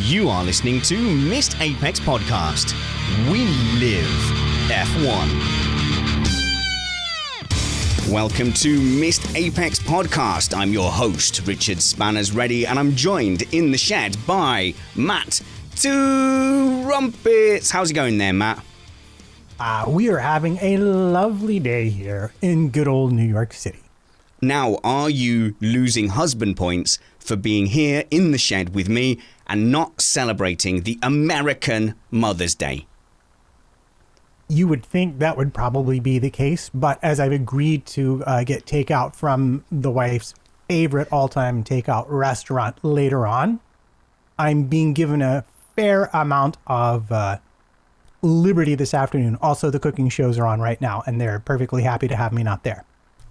You are listening to Missed Apex Podcast. We live F1. Welcome to Missed Apex Podcast. I'm your host, Richard Spanners Ready, and I'm joined in the shed by Matt Trumpets. How's it going there, Matt? We are having a lovely day here in good old New York City. Now, are you losing husband points for being here in the shed with me and not celebrating the American Mother's Day? You would think that would probably be the case, but as I've agreed to get takeout from the wife's favorite all-time takeout restaurant later on, I'm being given a fair amount of liberty this afternoon. Also, the cooking shows are on right now, and they're perfectly happy to have me not there.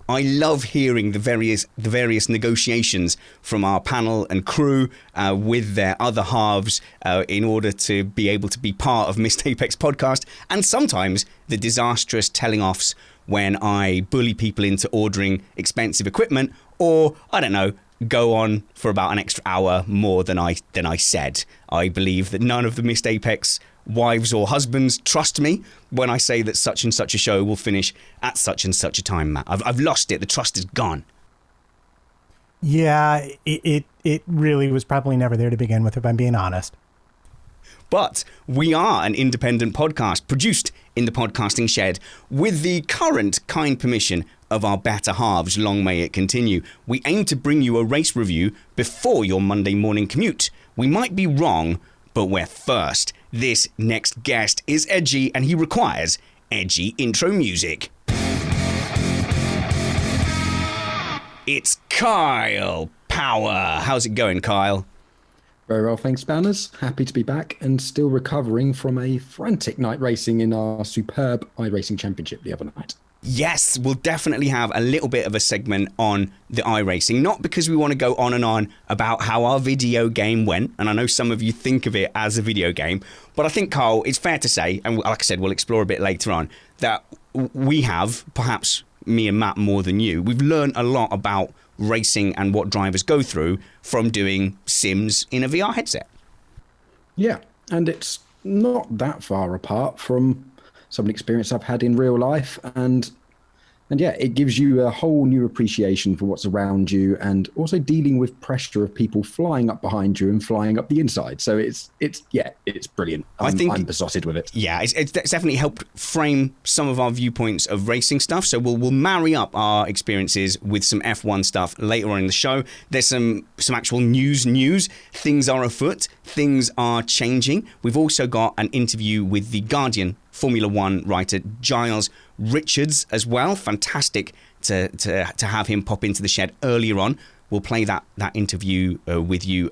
I love hearing the various negotiations from our panel and crew with their other halves in order to be able to be part of Missed Apex Podcast, and sometimes the disastrous telling offs when I bully people into ordering expensive equipment, or I don't know, go on for about an extra hour more than I said. I believe that none of the Missed Apex wives or husbands trust me when I say that such and such a show will finish at such and such a time, Matt. I've lost it. The trust is gone. Yeah, it really was probably never there to begin with, if I'm being honest. But we are an independent podcast produced in the podcasting shed with the current kind permission of our better halves. Long may it continue. We aim to bring you a race review before your Monday morning commute. We might be wrong, but we're first. This next guest is Edgy, and he requires edgy intro music. It's Kyle Power. How's it going, Kyle? Very well, thanks, Spanners. Happy to be back and still recovering from a frantic night racing in our superb iRacing Championship the other night. Yes, we'll definitely have a little bit of a segment on the iRacing, not because we want to go on and on about how our video game went, and I know some of you think of it as a video game, but I think, Carl, it's fair to say, and like I said, we'll explore a bit later on, that we have, perhaps me and Matt more than you, we've learned a lot about racing and what drivers go through from doing sims in a VR headset. Yeah, and it's not that far apart from some experience I've had in real life, and yeah, it gives you a whole new appreciation for what's around you, and also dealing with pressure of people flying up behind you and flying up the inside. So it's brilliant. I'm besotted with it. Yeah, it's definitely helped frame some of our viewpoints of racing stuff. So we'll marry up our experiences with some F1 stuff later on in the show. There's some actual news. Things are afoot. Things are changing. We've also got an interview with the Guardian Formula One writer Giles Richards as well. Fantastic to have him pop into the shed earlier on. We'll play that interview with you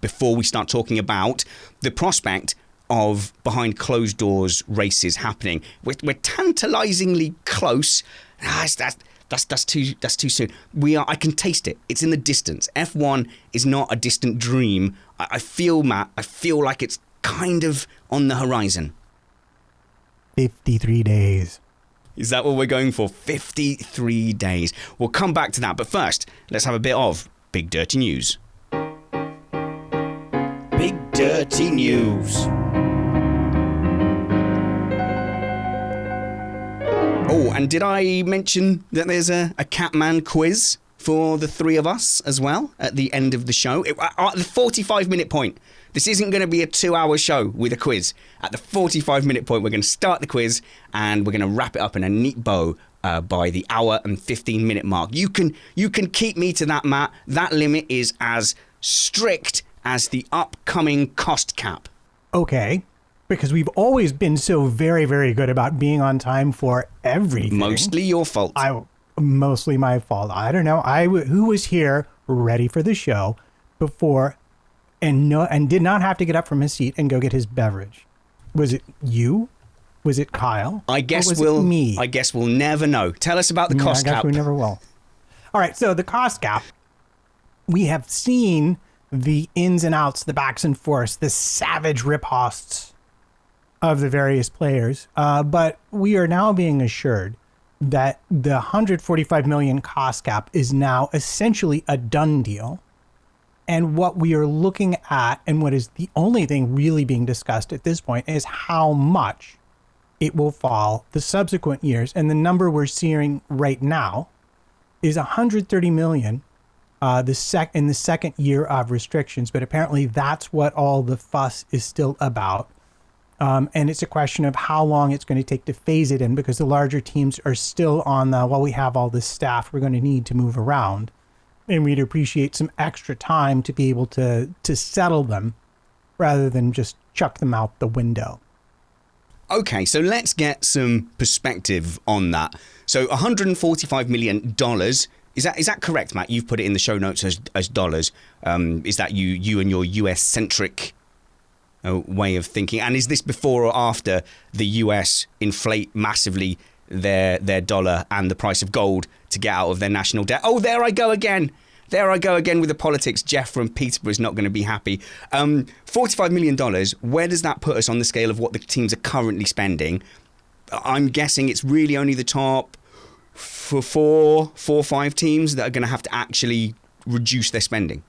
before we start talking about the prospect of behind closed doors races happening. We're tantalizingly close. That's too soon. I can taste it. It's in the distance. F1 is not a distant dream. I feel, Matt, like it's kind of on the horizon. 53 days. Is that what we're going for? 53 days. We'll come back to that. But first, let's have a bit of Big Dirty News. Big Dirty News. Oh, and did I mention that there's a Catman quiz for the three of us as well at the end of the show? At the 45-minute point. This isn't going to be a 2-hour show with a quiz. At the 45-minute point, we're going to start the quiz and we're going to wrap it up in a neat bow by the hour and 15-minute mark. You can keep me to that, Matt. That limit is as strict as the upcoming cost cap. Okay, because we've always been so very, very good about being on time for everything. Mostly your fault. Mostly my fault. I don't know. Who was here ready for the show before and did not have to get up from his seat and go get his beverage? Was it you? Was it Kyle? I guess we'll never know. Tell us about the cost cap. I guess we never will. All right, so the cost cap. We have seen the ins and outs, the backs and forths, the savage riposts of the various players. But we are now being assured that the 145 million cost cap is now essentially a done deal. And what we are looking at, and what is the only thing really being discussed at this point, is how much it will fall the subsequent years. And the number we're seeing right now is 130 million in the second year of restrictions. But apparently that's what all the fuss is still about. And it's a question of how long it's going to take to phase it in, because the larger teams are still on the, well, we have all this staff we're going to need to move around. And we'd appreciate some extra time to be able to settle them rather than just chuck them out the window. Okay, so let's get some perspective on that. So $145 million, is that correct, Matt? You've put it in the show notes as dollars. Is that you and your US-centric way of thinking? And is this before or after the US inflate massively their dollar and the price of gold to get out of their national debt? Oh, there I go again with the politics. Jeff from Peterborough is not going to be happy. $45 million, where does that put us on the scale of what the teams are currently spending? I'm guessing it's really only the top four or five teams that are going to have to actually reduce their spending.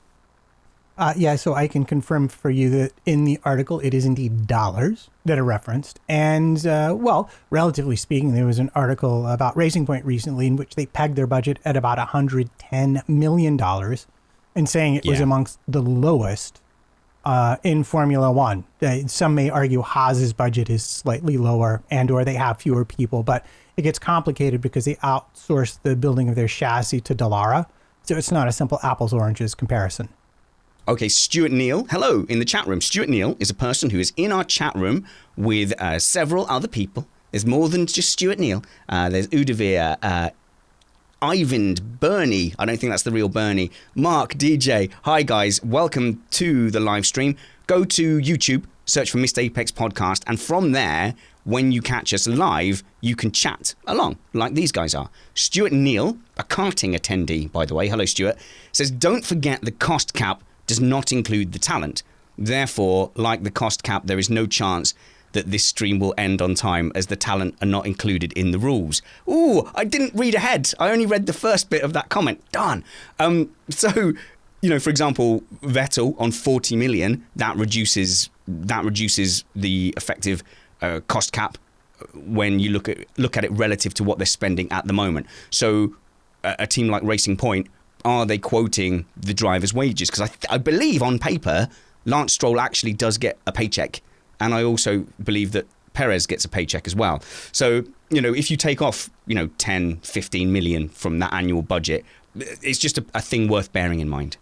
Yeah, so I can confirm for you that in the article, it is indeed dollars that are referenced. And, well, relatively speaking, there was an article about Racing Point recently in which they pegged their budget at about $110 million and saying it was amongst the lowest in Formula One. Some may argue Haas's budget is slightly lower and or they have fewer people, but it gets complicated because they outsource the building of their chassis to Dallara. So it's not a simple apples-oranges comparison. Okay, Stuart Neal, hello in the chat room. Stuart Neal is a person who is in our chat room with several other people. There's more than just Stuart Neal. There's Udavir, Ivan, Bernie. I don't think that's the real Bernie. Mark, DJ. Hi, guys. Welcome to the live stream. Go to YouTube, search for Mr. Apex Podcast, and from there, when you catch us live, you can chat along like these guys are. Stuart Neal, a karting attendee, by the way. Hello, Stuart. Says, don't forget the cost cap does not include the talent. Therefore, like the cost cap, there is no chance that this stream will end on time as the talent are not included in the rules. Ooh, I didn't read ahead. I only read the first bit of that comment. Darn. So, you know, for example, Vettel on 40 million, that reduces the effective cost cap when you look at it relative to what they're spending at the moment. So a team like Racing Point, are they quoting the driver's wages? Because I believe on paper, Lance Stroll actually does get a paycheck. And I also believe that Perez gets a paycheck as well. So, you know, if you take off, 10, 15 million from that annual budget, it's just a thing worth bearing in mind.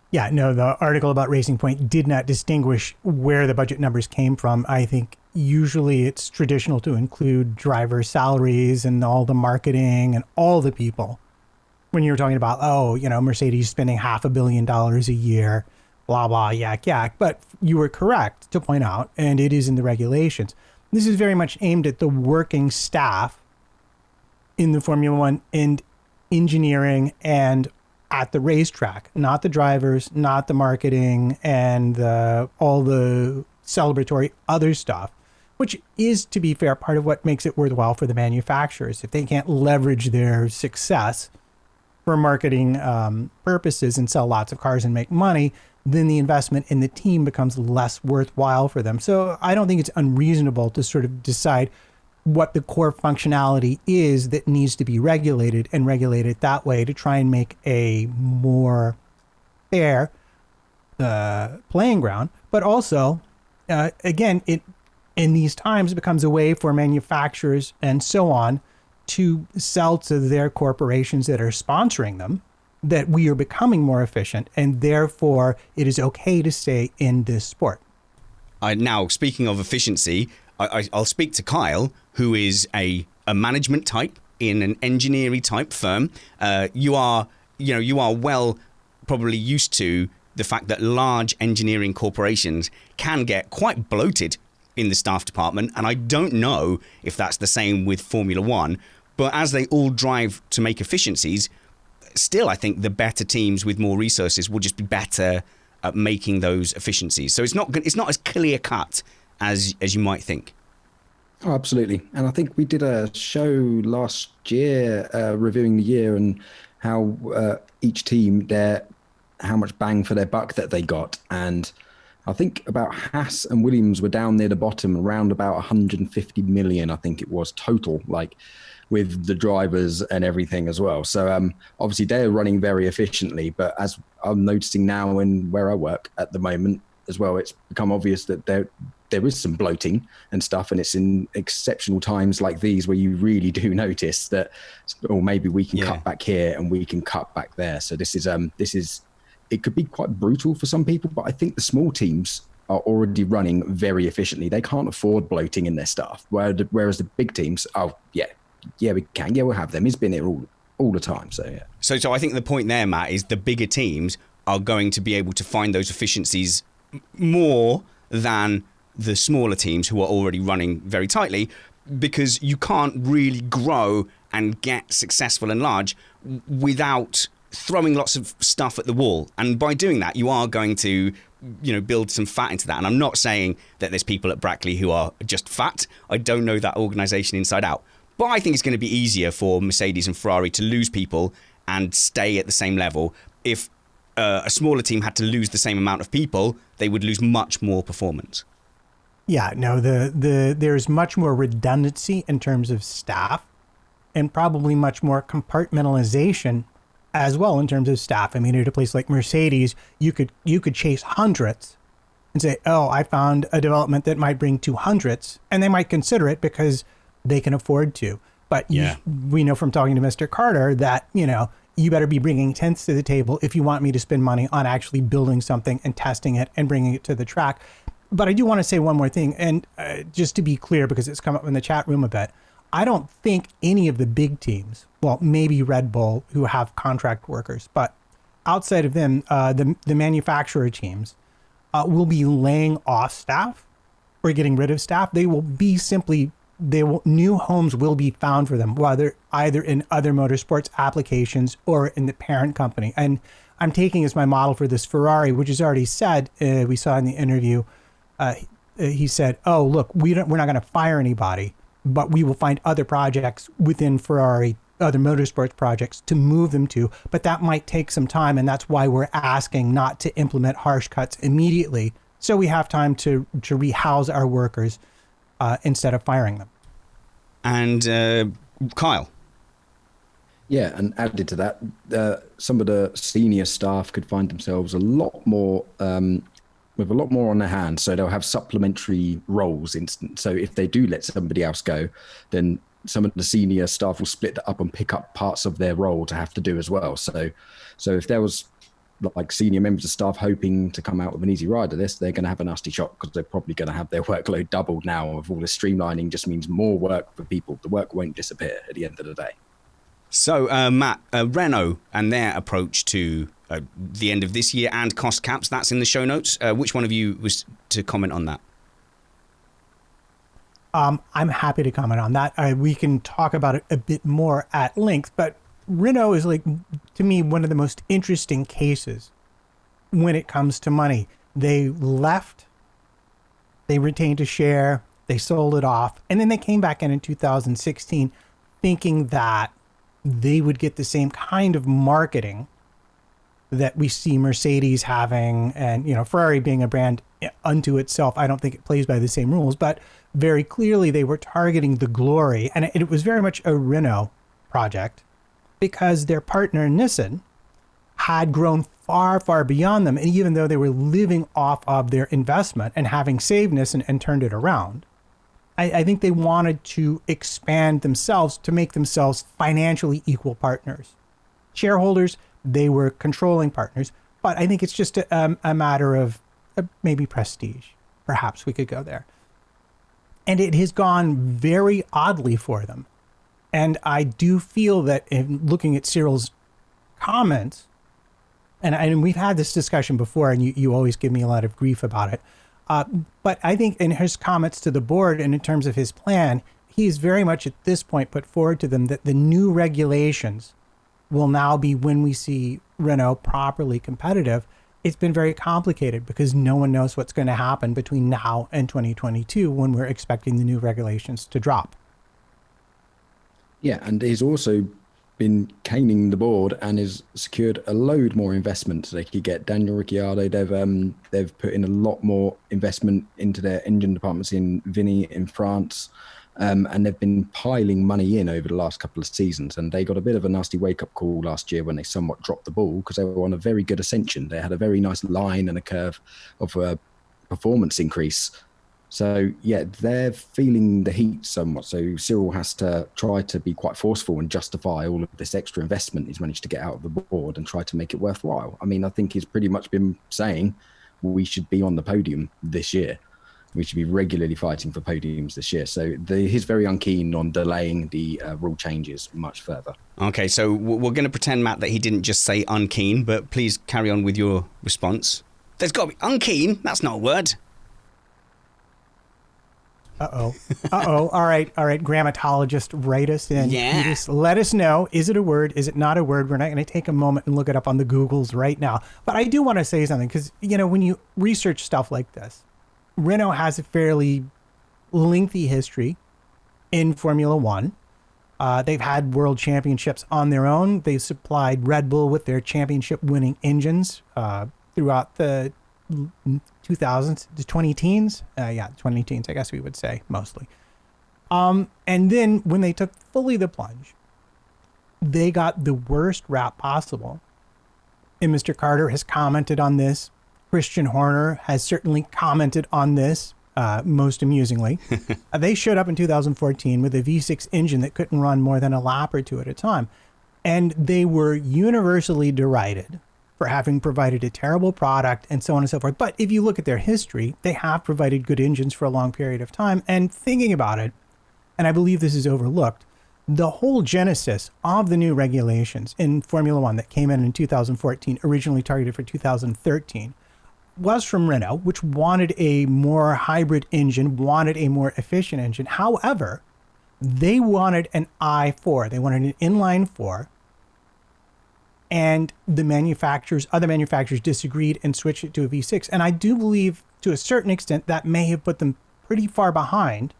Yeah, no, the article about Racing Point did not distinguish where the budget numbers came from. I think usually it's traditional to include driver salaries and all the marketing and all the people. When you're talking about, Mercedes spending $500 million a year, blah, blah, yak, yak. But you were correct to point out, and it is in the regulations. This is very much aimed at the working staff in the Formula One and engineering and at the racetrack, not the drivers, not the marketing and all the celebratory other stuff, which is, to be fair, part of what makes it worthwhile for the manufacturers. If they can't leverage their success for marketing purposes and sell lots of cars and make money, then the investment in the team becomes less worthwhile for them. So I don't think it's unreasonable to sort of decide what the core functionality is that needs to be regulated and regulate it that way to try and make a more fair playing ground. But also, again, it in these times becomes a way for manufacturers and so on to sell to their corporations that are sponsoring them that we are becoming more efficient and therefore it is okay to stay in this sport. Now, speaking of efficiency, I'll speak to Kyle, who is a management type in an engineering type firm. You are well probably used to the fact that large engineering corporations can get quite bloated in the staff department. And I don't know if that's the same with Formula One, but as they all drive to make efficiencies, still, I think the better teams with more resources will just be better at making those efficiencies. So it's not as clear cut as you might think. Oh, absolutely. And I think we did a show last year reviewing the year and how each team, their how much bang for their buck that they got. And I think about Haas and Williams were down near the bottom, around about 150 million, I think it was total, like with the drivers and everything as well. So obviously they're running very efficiently, but as I'm noticing now in where I work at the moment as well, it's become obvious that there is some bloating and stuff, and it's in exceptional times like these where you really do notice that, or maybe we can cut back here and we can cut back there. So this is it could be quite brutal for some people, but I think the small teams are already running very efficiently. They can't afford bloating in their stuff, whereas the big teams, we can, we'll have them. He's been here all the time, so yeah. So I think the point there, Matt, is the bigger teams are going to be able to find those efficiencies more than the smaller teams who are already running very tightly, because you can't really grow and get successful and large without throwing lots of stuff at the wall. And by doing that, you are going to, build some fat into that. And I'm not saying that there's people at Brackley who are just fat. I don't know that organization inside out. But I think it's going to be easier for Mercedes and Ferrari to lose people and stay at the same level. If a smaller team had to lose the same amount of people, they would lose much more performance. Yeah, no, there's much more redundancy in terms of staff, and probably much more compartmentalization as well in terms of staff. I mean, at a place like Mercedes, you could chase hundreds and say, oh, I found a development that might bring 200s, and they might consider it because they can afford to. But we know from talking to Mr. Carter that, you better be bringing tenths to the table if you want me to spend money on actually building something and testing it and bringing it to the track. But I do want to say one more thing, and just to be clear, because it's come up in the chat room a bit, I don't think any of the big teams, well, maybe Red Bull, who have contract workers, but outside of them, the manufacturer teams will be laying off staff or getting rid of staff. They will be new homes will be found for them, whether either in other motorsports applications or in the parent company. And I'm taking as my model for this Ferrari, which is already said, we saw in the interview, he said, oh, look, we're not going to fire anybody, but we will find other projects within Ferrari, other motorsports projects to move them to. But that might take some time. And that's why we're asking not to implement harsh cuts immediately, so we have time to rehouse our workers instead of firing them. And Kyle. Yeah, and added to that, some of the senior staff could find themselves a lot more with a lot more on their hands. So they'll have supplementary roles. So if they do let somebody else go, then some of the senior staff will split that up and pick up parts of their role to have to do as well. So if there was like senior members of staff hoping to come out with an easy ride of this, they're going to have a nasty shock, because they're probably going to have their workload doubled now. Of all the streamlining just means more work for people. The work won't disappear at the end of the day. So, Matt, Renault and their approach to the end of this year and cost caps, that's in the show notes. Which one of you was to comment on that? I'm happy to comment on that. We can talk about it a bit more at length, but Renault is, like, to me, one of the most interesting cases when it comes to money. They left, they retained a share, they sold it off, and then they came back in 2016 thinking that they would get the same kind of marketing that we see Mercedes having, and Ferrari being a brand unto itself. I don't think it plays by the same rules, but very clearly they were targeting the glory, and it was very much a Renault project, because their partner Nissan had grown far, far beyond them. And even though they were living off of their investment and having saved Nissan and turned it around, I think they wanted to expand themselves to make themselves financially equal partners. Shareholders, they were controlling partners, but I think it's just a matter of maybe prestige. Perhaps we could go there. And it has gone very oddly for them. And I do feel that in looking at Cyril's comments, and we've had this discussion before, and you always give me a lot of grief about it. But I think in his comments to the board and in terms of his plan, he's very much at this point put forward to them that the new regulations will now be when we see Renault properly competitive. It's been very complicated because no one knows what's going to happen between now and 2022 when we're expecting the new regulations to drop. Yeah, and he's also been caning the board and has secured a load more investment. They could get Daniel Ricciardo. They've put in a lot more investment into their engine departments in Vinny in France. And they've been piling money in over the last couple of seasons. And they got a bit of a nasty wake-up call last year when they somewhat dropped the ball because they were on a very good ascension. They had a very nice line and a curve of a performance increase. So, yeah, they're feeling the heat somewhat. So Cyril has to try to be quite forceful and justify all of this extra investment he's managed to get out of the board and try to make it worthwhile. I mean, I think he's pretty much been saying we should be on the podium this year. We should be regularly fighting for podiums this year. So he's very unkeen on delaying the rule changes much further. Okay, so we're going to pretend, Matt, that he didn't just say unkeen, but please carry on with your response. There's got to be unkeen. That's not a word. Uh-oh. All right. Grammatologist, write us in. Yeah. Just let us know. Is it a word? Is it not a word? We're not going to take a moment and look it up on the Googles right now. But I do want to say something because, when you research stuff like this, Renault has a fairly lengthy history in Formula One. They've had world championships on their own. They've supplied Red Bull with their championship-winning engines throughout the 2000s, the 20-teens. 20-teens, I guess we would say, mostly. And then when they took fully the plunge, they got the worst rap possible. And Mr. Carter has commented on this. Christian Horner has certainly commented on this, most amusingly. They showed up in 2014 with a V6 engine that couldn't run more than a lap or two at a time. And they were universally derided for having provided a terrible product and so on and so forth. But if you look at their history, they have provided good engines for a long period of time. And thinking about it, and I believe this is overlooked, the whole genesis of the new regulations in Formula One that came in 2014, originally targeted for 2013, was from Renault, which wanted a more hybrid engine, wanted a more efficient engine. However, they wanted an I4. They wanted an inline four. And the other manufacturers disagreed and switched it to a V6. And I do believe to a certain extent that may have put them pretty far behind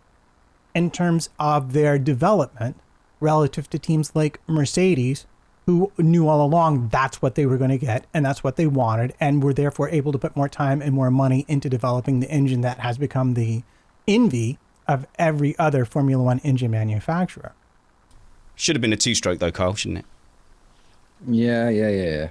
in terms of their development relative to teams like Mercedes, who knew all along that's what they were going to get and that's what they wanted and were therefore able to put more time and more money into developing the engine that has become the envy of every other Formula One engine manufacturer. Should have been a two-stroke though, Carl, shouldn't it? Yeah.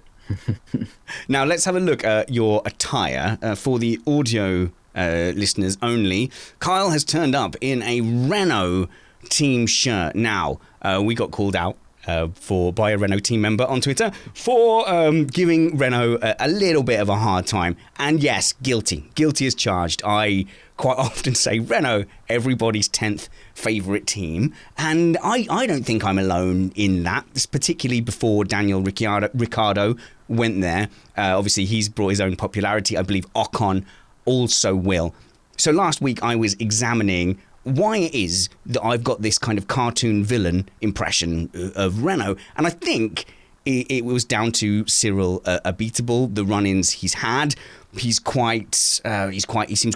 Now let's have a look at your attire for the audio listeners only. Kyle has turned up in a Renault team shirt. Now, we got called out by a Renault team member on Twitter for giving Renault a little bit of a hard time. And yes, guilty as charged. I quite often say Renault, everybody's 10th favourite team. And I don't think I'm alone in that, particularly before Daniel Ricciardo went there. Obviously, he's brought his own popularity. I believe Ocon also will. So last week, I was examining why it is that I've got this kind of cartoon villain impression of Renault. And I think it was down to Cyril Abiteboul, the run-ins he's had. He seems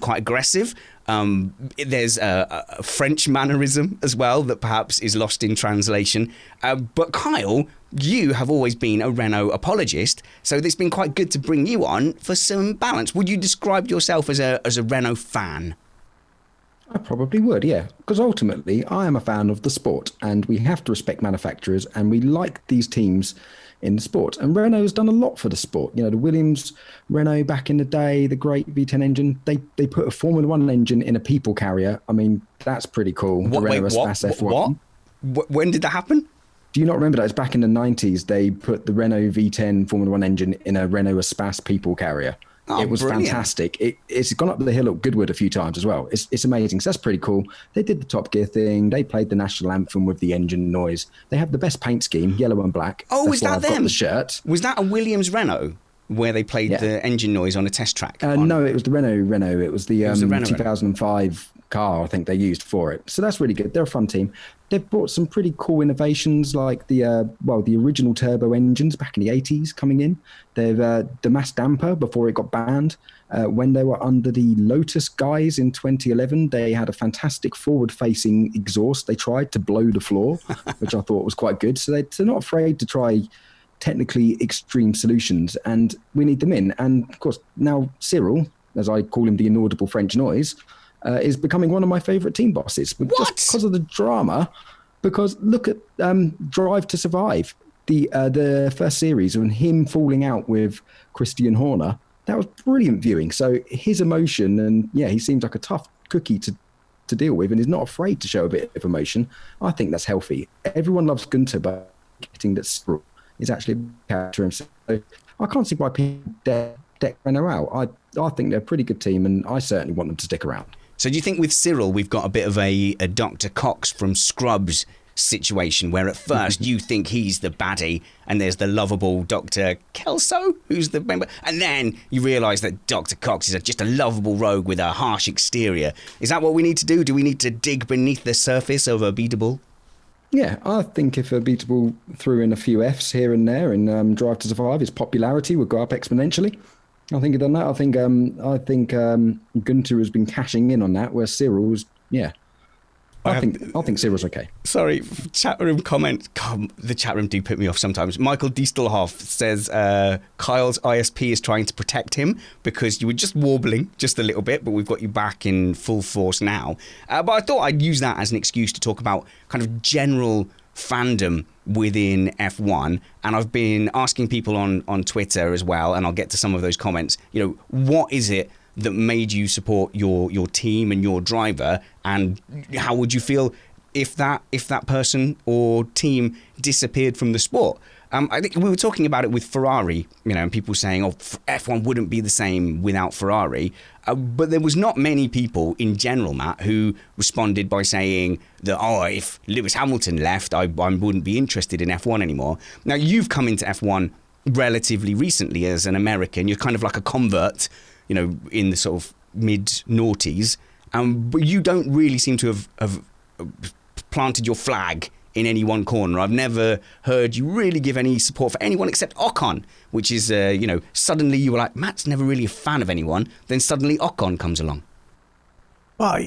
quite aggressive. There's a French mannerism as well that perhaps is lost in translation. But Kyle, you have always been a Renault apologist, so it's been quite good to bring you on for some balance. Would you describe yourself as a Renault fan? I probably would, yeah. Because ultimately, I am a fan of the sport, and we have to respect manufacturers, and we like these teams in the sport. And Renault has done a lot for the sport. The Williams, Renault back in the day, the great V10 engine, they put a Formula One engine in a people carrier. I mean, that's pretty cool. What? When did that happen? Do you not remember that? It's back in the 90s. They put the Renault V10 Formula One engine in a Renault Espace people carrier. Oh, it was brilliant. fantastic. It's gone up the hill at Goodwood a few times as well. It's amazing. So that's pretty cool. They did the Top Gear thing. They played the national anthem with the engine noise. They have the best paint scheme, yellow and black. Oh, that's was why that I've them? got the shirt. Was that a Williams Renault where they played the engine noise on a test track? No, it was the Renault. It was the, Renault 2005 car I think they used for it. So that's really good. They're a fun team. They've brought some pretty cool innovations like the original turbo engines back in the 80s coming in. They've the mass damper before it got banned. When they were under the Lotus guys in 2011, they had a fantastic forward-facing exhaust. They tried to blow the floor, which I thought was quite good. So they're not afraid to try technically extreme solutions, and we need them in. And of course, now Cyril, as I call him, the inaudible French noise, is becoming one of my favourite team bosses. Just because of the drama. Because look at Drive to Survive, the first series, and him falling out with Christian Horner. That was brilliant viewing. So his emotion, and he seems like a tough cookie to deal with, and is not afraid to show a bit of emotion. I think that's healthy. Everyone loves Gunter, but getting that Cyril is actually a character himself. So I can't see why people deck Renault out. I think they're a pretty good team, and I certainly want them to stick around. So do you think with Cyril we've got a bit of a Dr. Cox from Scrubs situation where at first you think he's the baddie and there's the lovable Dr. Kelso who's the member, and then you realise that Dr. Cox is just a lovable rogue with a harsh exterior? Is that what we need to do? Do we need to dig beneath the surface of a Beatable? Yeah, I think if a Beatable threw in a few Fs here and there in Drive to Survive, his popularity would go up exponentially. I think he's done that. I think Gunter has been cashing in on that, where Cyril's, I think Cyril's okay. Sorry, chat room comment. God, the chat room do put me off sometimes. Michael Diestelhoff says Kyle's ISP is trying to protect him because you were just warbling just a little bit, but we've got you back in full force now. But I thought I'd use that as an excuse to talk about kind of general fandom within F1, and I've been asking people on Twitter as well, and I'll get to some of those comments. What is it that made you support your team and your driver, and how would you feel if that person or team disappeared from the sport? I think we were talking about it with Ferrari, and people saying, F1 wouldn't be the same without Ferrari. But there was not many people in general, Matt, who responded by saying that, if Lewis Hamilton left, I wouldn't be interested in F1 anymore. Now, you've come into F1 relatively recently as an American. You're kind of like a convert, in the sort of mid-noughties. But you don't really seem to have planted your flag in any one corner. I've never heard you really give any support for anyone except Ocon, which is, suddenly you were like, Matt's never really a fan of anyone. Then suddenly Ocon comes along. Well,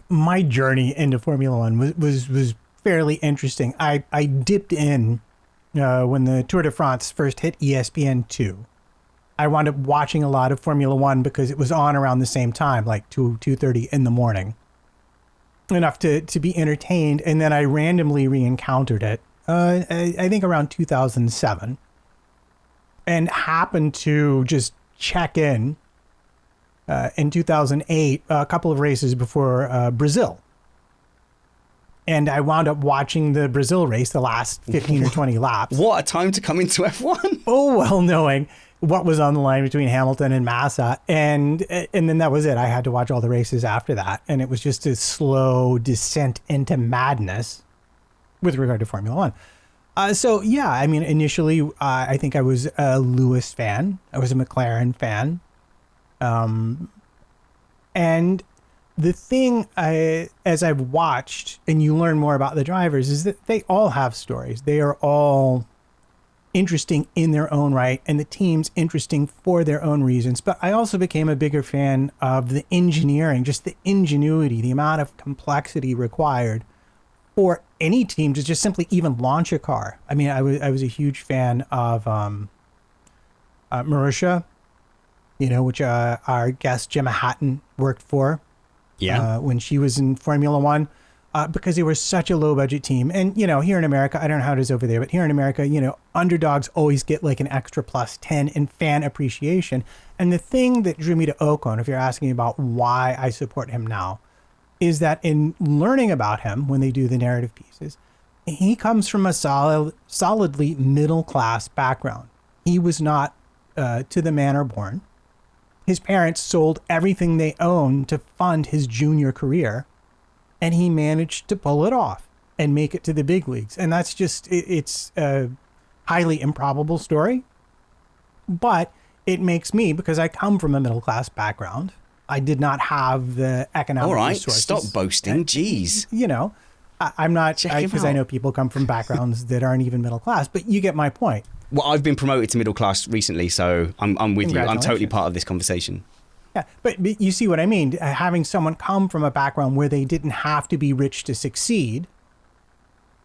my journey into Formula One was fairly interesting. I dipped in when the Tour de France first hit ESPN2. I wound up watching a lot of Formula One because it was on around the same time, like 2:30 in the morning. Enough to be entertained, and then I randomly re-encountered it, I think around 2007, and happened to just check in 2008, a couple of races before Brazil. And I wound up watching the Brazil race, the last 15 or 20 laps. What a time to come into F1. Oh, well, knowing what was on the line between Hamilton and Massa. And then that was it. I had to watch all the races after that. And it was just a slow descent into madness with regard to Formula One. Initially, I think I was a Lewis fan. I was a McLaren fan. And the thing, as I've watched, and you learn more about the drivers, is that they all have stories. They are all interesting in their own right, and the team's interesting for their own reasons. But I also became a bigger fan of the engineering, just the ingenuity, the amount of complexity required for any team to just simply even launch a car. I mean, I was a huge fan of Marussia, which our guest Gemma Hatton worked for. Yeah. When she was in Formula One. Because they were such a low budget team. And, here in America, I don't know how it is over there, but here in America, underdogs always get like an extra +10 in fan appreciation. And the thing that drew me to Ocon, if you're asking about why I support him now, is that in learning about him, when they do the narrative pieces, he comes from a solidly middle class background. He was not to the manor born. His parents sold everything they owned to fund his junior career. And he managed to pull it off and make it to the big leagues. And that's it's a highly improbable story. But it makes me, because I come from a middle class background, I did not have the economic All right, resources. stop boasting. Jeez. You know, I'm not, Check him because I out. know people come from backgrounds that aren't even middle class, but you get my point. Well, I've been promoted to middle class recently, so I'm with you. I'm totally Congratulations. part of this conversation. Yeah, but you see what I mean? Having someone come from a background where they didn't have to be rich to succeed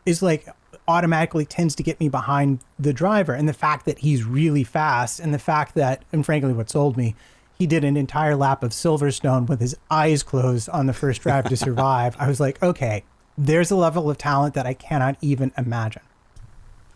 is like automatically tends to get me behind the driver. And the fact that he's really fast, and the fact that, and frankly, what sold me, he did an entire lap of Silverstone with his eyes closed on the first drive to survive. I was like, okay, there's a level of talent that I cannot even imagine.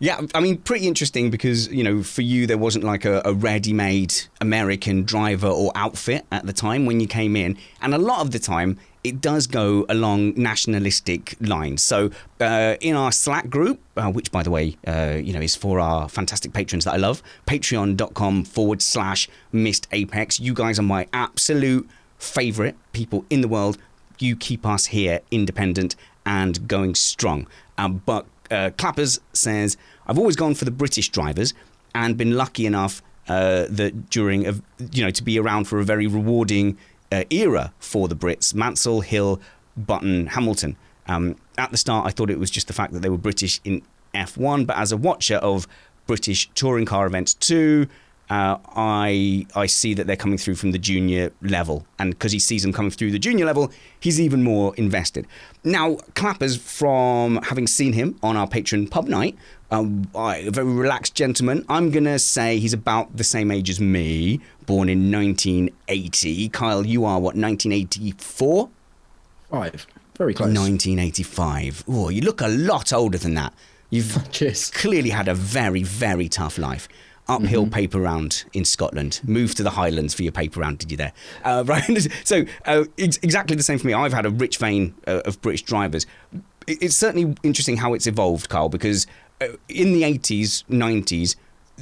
Yeah, I mean, pretty interesting because, you know, for you, there wasn't like a ready-made American driver or outfit at the time when you came in. And a lot of the time, it does go along nationalistic lines. So in our Slack group, which, by the way, you know, is for our fantastic patrons that I love, patreon.com/MissedApex. You guys are my absolute favorite people in the world. You keep us here independent and going strong. But Clappers says, I've always gone for the British drivers and been lucky enough that during, you know, to be around for a very rewarding era for the Brits. Mansell, Hill, Button, Hamilton. At the start, I thought it was just the fact that they were British in F1, but as a watcher of British touring car events too, I see that they're coming through from the junior level, and because he sees them coming through the junior level, he's even more invested. Now, Clappers, from having seen him on our patron pub night, a very relaxed gentleman, I'm going to say he's about the same age as me, born in 1980. Kyle, you are what, 1984? 5. Very close. 1985. Oh, you look a lot older than that. You've Cheers. clearly had a very, very tough life. Uphill paper round in Scotland. Moved to the Highlands for your paper round, did you there? Right. So exactly the same for me. I've had a rich vein of British drivers. It's certainly interesting how it's evolved, Carl, because in the 80s, 90s,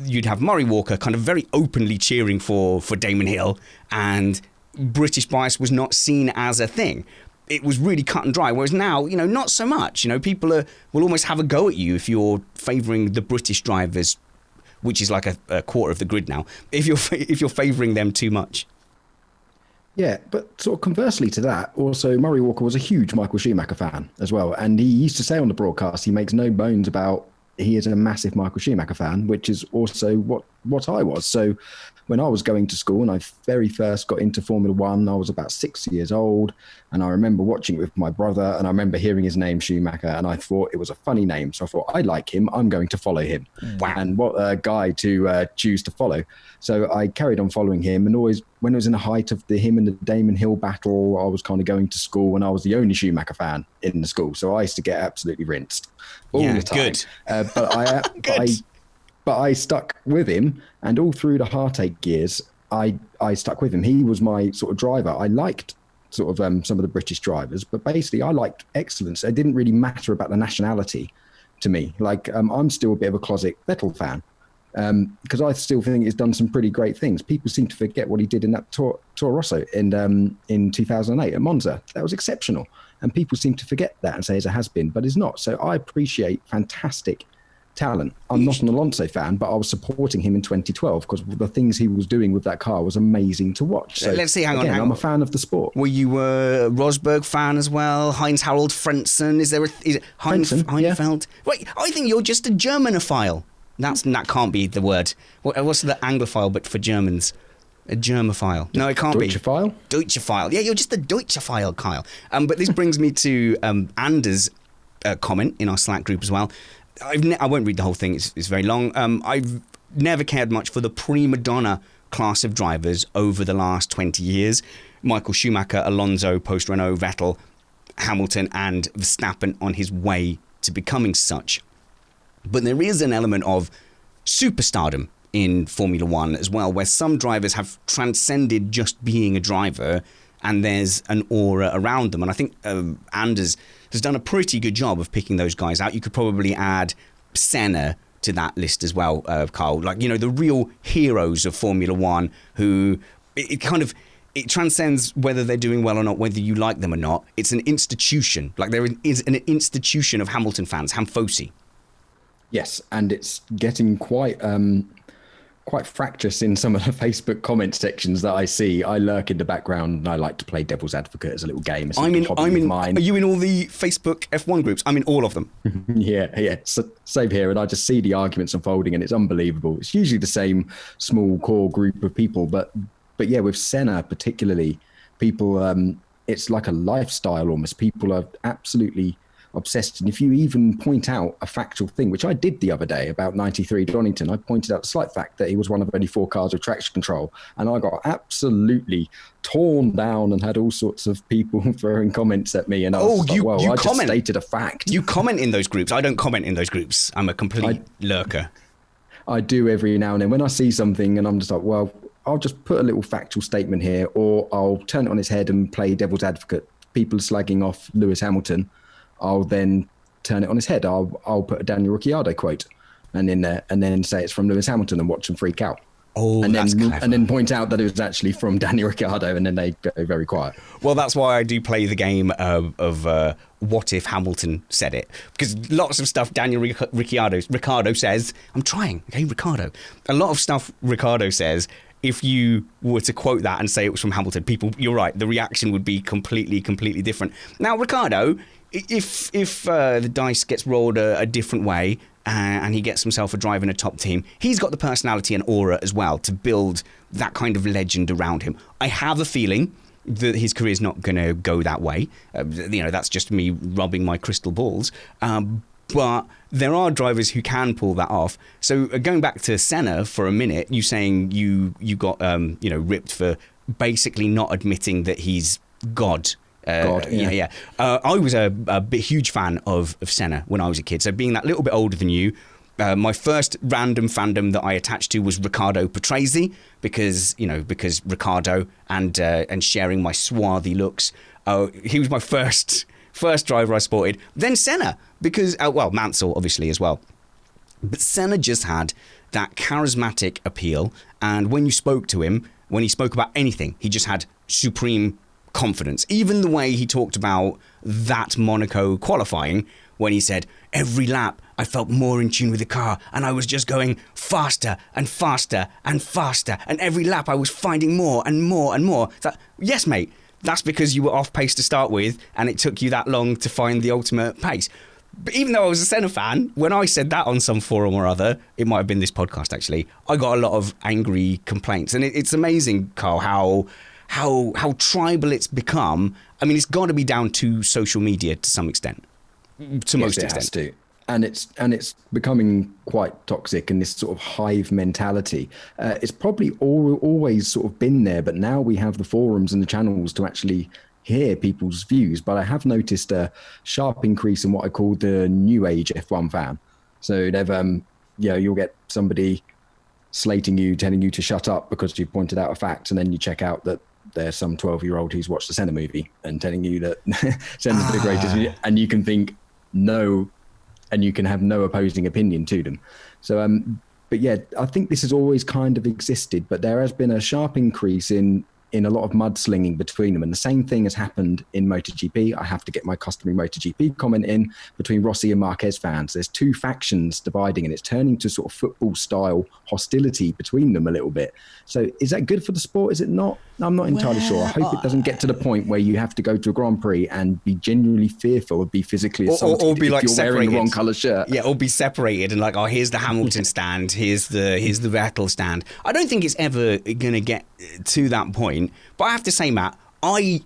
you'd have Murray Walker kind of very openly cheering for Damon Hill, and British bias was not seen as a thing. It was really cut and dry, whereas now, you know, not so much. You know, people will almost have a go at you if you're favouring the British drivers, which is like a quarter of the grid now, if you're favouring them too much. Yeah, but sort of conversely to that, also Murray Walker was a huge Michael Schumacher fan as well. And he used to say on the broadcast, he makes no bones about he is a massive Michael Schumacher fan, which is also what I was. So when I was going to school and I very first got into Formula One, I was about 6 years old. And I remember watching it with my brother, and I remember hearing his name, Schumacher, and I thought it was a funny name. So I thought, I like him, I'm going to follow him. Wow. And what a guy to choose to follow. So I carried on following him, and always, when it was in the height of him and the Damon Hill battle, I was kind of going to school, and I was the only Schumacher fan in the school. So I used to get absolutely rinsed all the time. Good. But I stuck with him, and all through the heartache years, I stuck with him. He was my sort of driver. I liked sort of some of the British drivers, but basically I liked excellence. It didn't really matter about the nationality to me. Like I'm still a bit of a closet Vettel fan because I still think he's done some pretty great things. People seem to forget what he did in that Toro Rosso in 2008 at Monza. That was exceptional, and people seem to forget that and say it's a has-been, but it's not. So I appreciate fantastic talent. I'm not an Alonso fan, but I was supporting him in 2012 because the things he was doing with that car was amazing to watch. So let's see. Hang on. I'm a fan of the sport. Were you a Rosberg fan as well? Heinz Harald Frentzen? Is it Heinfeld? Yeah. Wait, I think you're just a Germanophile. That can't be the word. What's the Anglophile but for Germans? A Germophile. No, it can't Deutschophile? be. Deutschophile. Yeah, you're just a Deutschophile, Kyle. But this brings me to Anders' comment in our Slack group as well. I won't read the whole thing. It's very long. I've never cared much for the prima donna class of drivers over the last 20 years. Michael Schumacher, Alonso, post Renault, Vettel, Hamilton, and Verstappen on his way to becoming such. But there is an element of superstardom in Formula One as well, where some drivers have transcended just being a driver, and there's an aura around them. And I think Anders has done a pretty good job of picking those guys out. You could probably add Senna to that list as well, Carl. Like, you know, the real heroes of Formula One who it transcends whether they're doing well or not, whether you like them or not. It's an institution. Like there is an institution of Hamilton fans, Hamfosi. Yes, and it's getting quite quite fractious in some of the Facebook comment sections that I see. I lurk in the background and I like to play devil's advocate as a little game. It's a hobby of mine. Are you in all the Facebook F1 groups? I'm in all of them. Yeah. So, same here. And I just see the arguments unfolding and it's unbelievable. It's usually the same small core group of people. But yeah, with Senna particularly, people, it's like a lifestyle almost. People are absolutely obsessed. And if you even point out a factual thing, which I did the other day about 93 Donington, I pointed out the slight fact that he was one of only 4 cars with traction control, and I got absolutely torn down and had all sorts of people throwing comments at me. And I was I just stated a fact. You comment in those groups. I don't comment in those groups. I'm a complete lurker. I do every now and then when I see something and I'm just like, well, I'll just put a little factual statement here, or I'll turn it on its head and play devil's advocate. People slagging off Lewis Hamilton, I'll then turn it on its head. I'll put a Daniel Ricciardo quote and in there, and then say it's from Lewis Hamilton and watch them freak out. Oh, that's clever. And then point out that it was actually from Daniel Ricciardo, and then they go very quiet. Well, that's why I do play the game of what if Hamilton said it, because lots of stuff Daniel Ricciardo says. I'm trying, okay, Ricciardo. A lot of stuff Ricciardo says. If you were to quote that and say it was from Hamilton, people, you're right, the reaction would be completely different. Now, Ricciardo, if the dice gets rolled a different way and he gets himself a drive in a top team, he's got the personality and aura as well to build that kind of legend around him. I have a feeling that his career is not going to go that way. That's just me rubbing my crystal balls. But there are drivers who can pull that off. So going back to Senna for a minute, you saying you got ripped for basically not admitting that he's God. Yeah. I was a huge fan of Senna when I was a kid. So being that little bit older than you, my first random fandom that I attached to was Riccardo Patrese because Riccardo and sharing my swarthy looks. He was my first driver I sported. Then Senna because Mansell obviously as well. But Senna just had that charismatic appeal, and when you spoke to him, when he spoke about anything, he just had supreme confidence. Even the way he talked about that Monaco qualifying, when he said, every lap I felt more in tune with the car and I was just going faster and faster and faster, and every lap I was finding more and more and more. So, yes, mate, that's because you were off pace to start with and it took you that long to find the ultimate pace. But even though I was a Senna fan, when I said that on some forum or other, it might have been this podcast actually, I got a lot of angry complaints. And it's amazing, Carl, how tribal it's become. I mean, it's got to be down to social media to some extent. To most extent. Has to. And it's becoming quite toxic, and this sort of hive mentality. It's probably always sort of been there, but now we have the forums and the channels to actually hear people's views. But I have noticed a sharp increase in what I call the new age F1 fan. So they've you'll get somebody slating you, telling you to shut up because you pointed out a fact, and then you check out that there's some 12-year-old who's watched the Senna movie and telling you that Senna's the greatest, and you can think no, and you can have no opposing opinion to them. So, but yeah, I think this has always kind of existed, but there has been a sharp increase in a lot of mudslinging between them. And the same thing has happened in MotoGP. I have to get my customary MotoGP comment in between Rossi and Marquez fans. There's two factions dividing, and it's turning to sort of football style hostility between them a little bit. So is that good for the sport? Is it not? I'm not entirely sure. I hope it doesn't get to the point where you have to go to a Grand Prix and be genuinely fearful of be physically assaulted or be if like you're separated. Wearing the wrong colour shirt. Yeah, or be separated and like, oh, here's the Hamilton stand, here's the Vettel stand. I don't think it's ever going to get to that point. But I have to say, Matt, I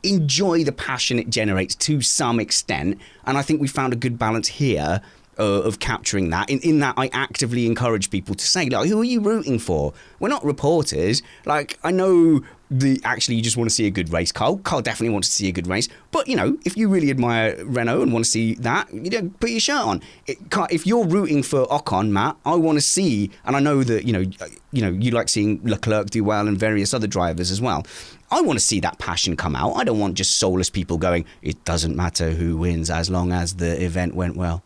enjoy the passion it generates to some extent, and I think we found a good balance here of capturing that. In that, I actively encourage people to say, like, who are you rooting for? We're not reporters. Like, I know actually you just want to see a good race, Carl. Carl definitely wants to see a good race. But, if you really admire Renault and want to see that, put your shirt on. If you're rooting for Ocon, Matt, I want to see, and I know that, you like seeing Leclerc do well and various other drivers as well. I want to see that passion come out. I don't want just soulless people going, it doesn't matter who wins as long as the event went well.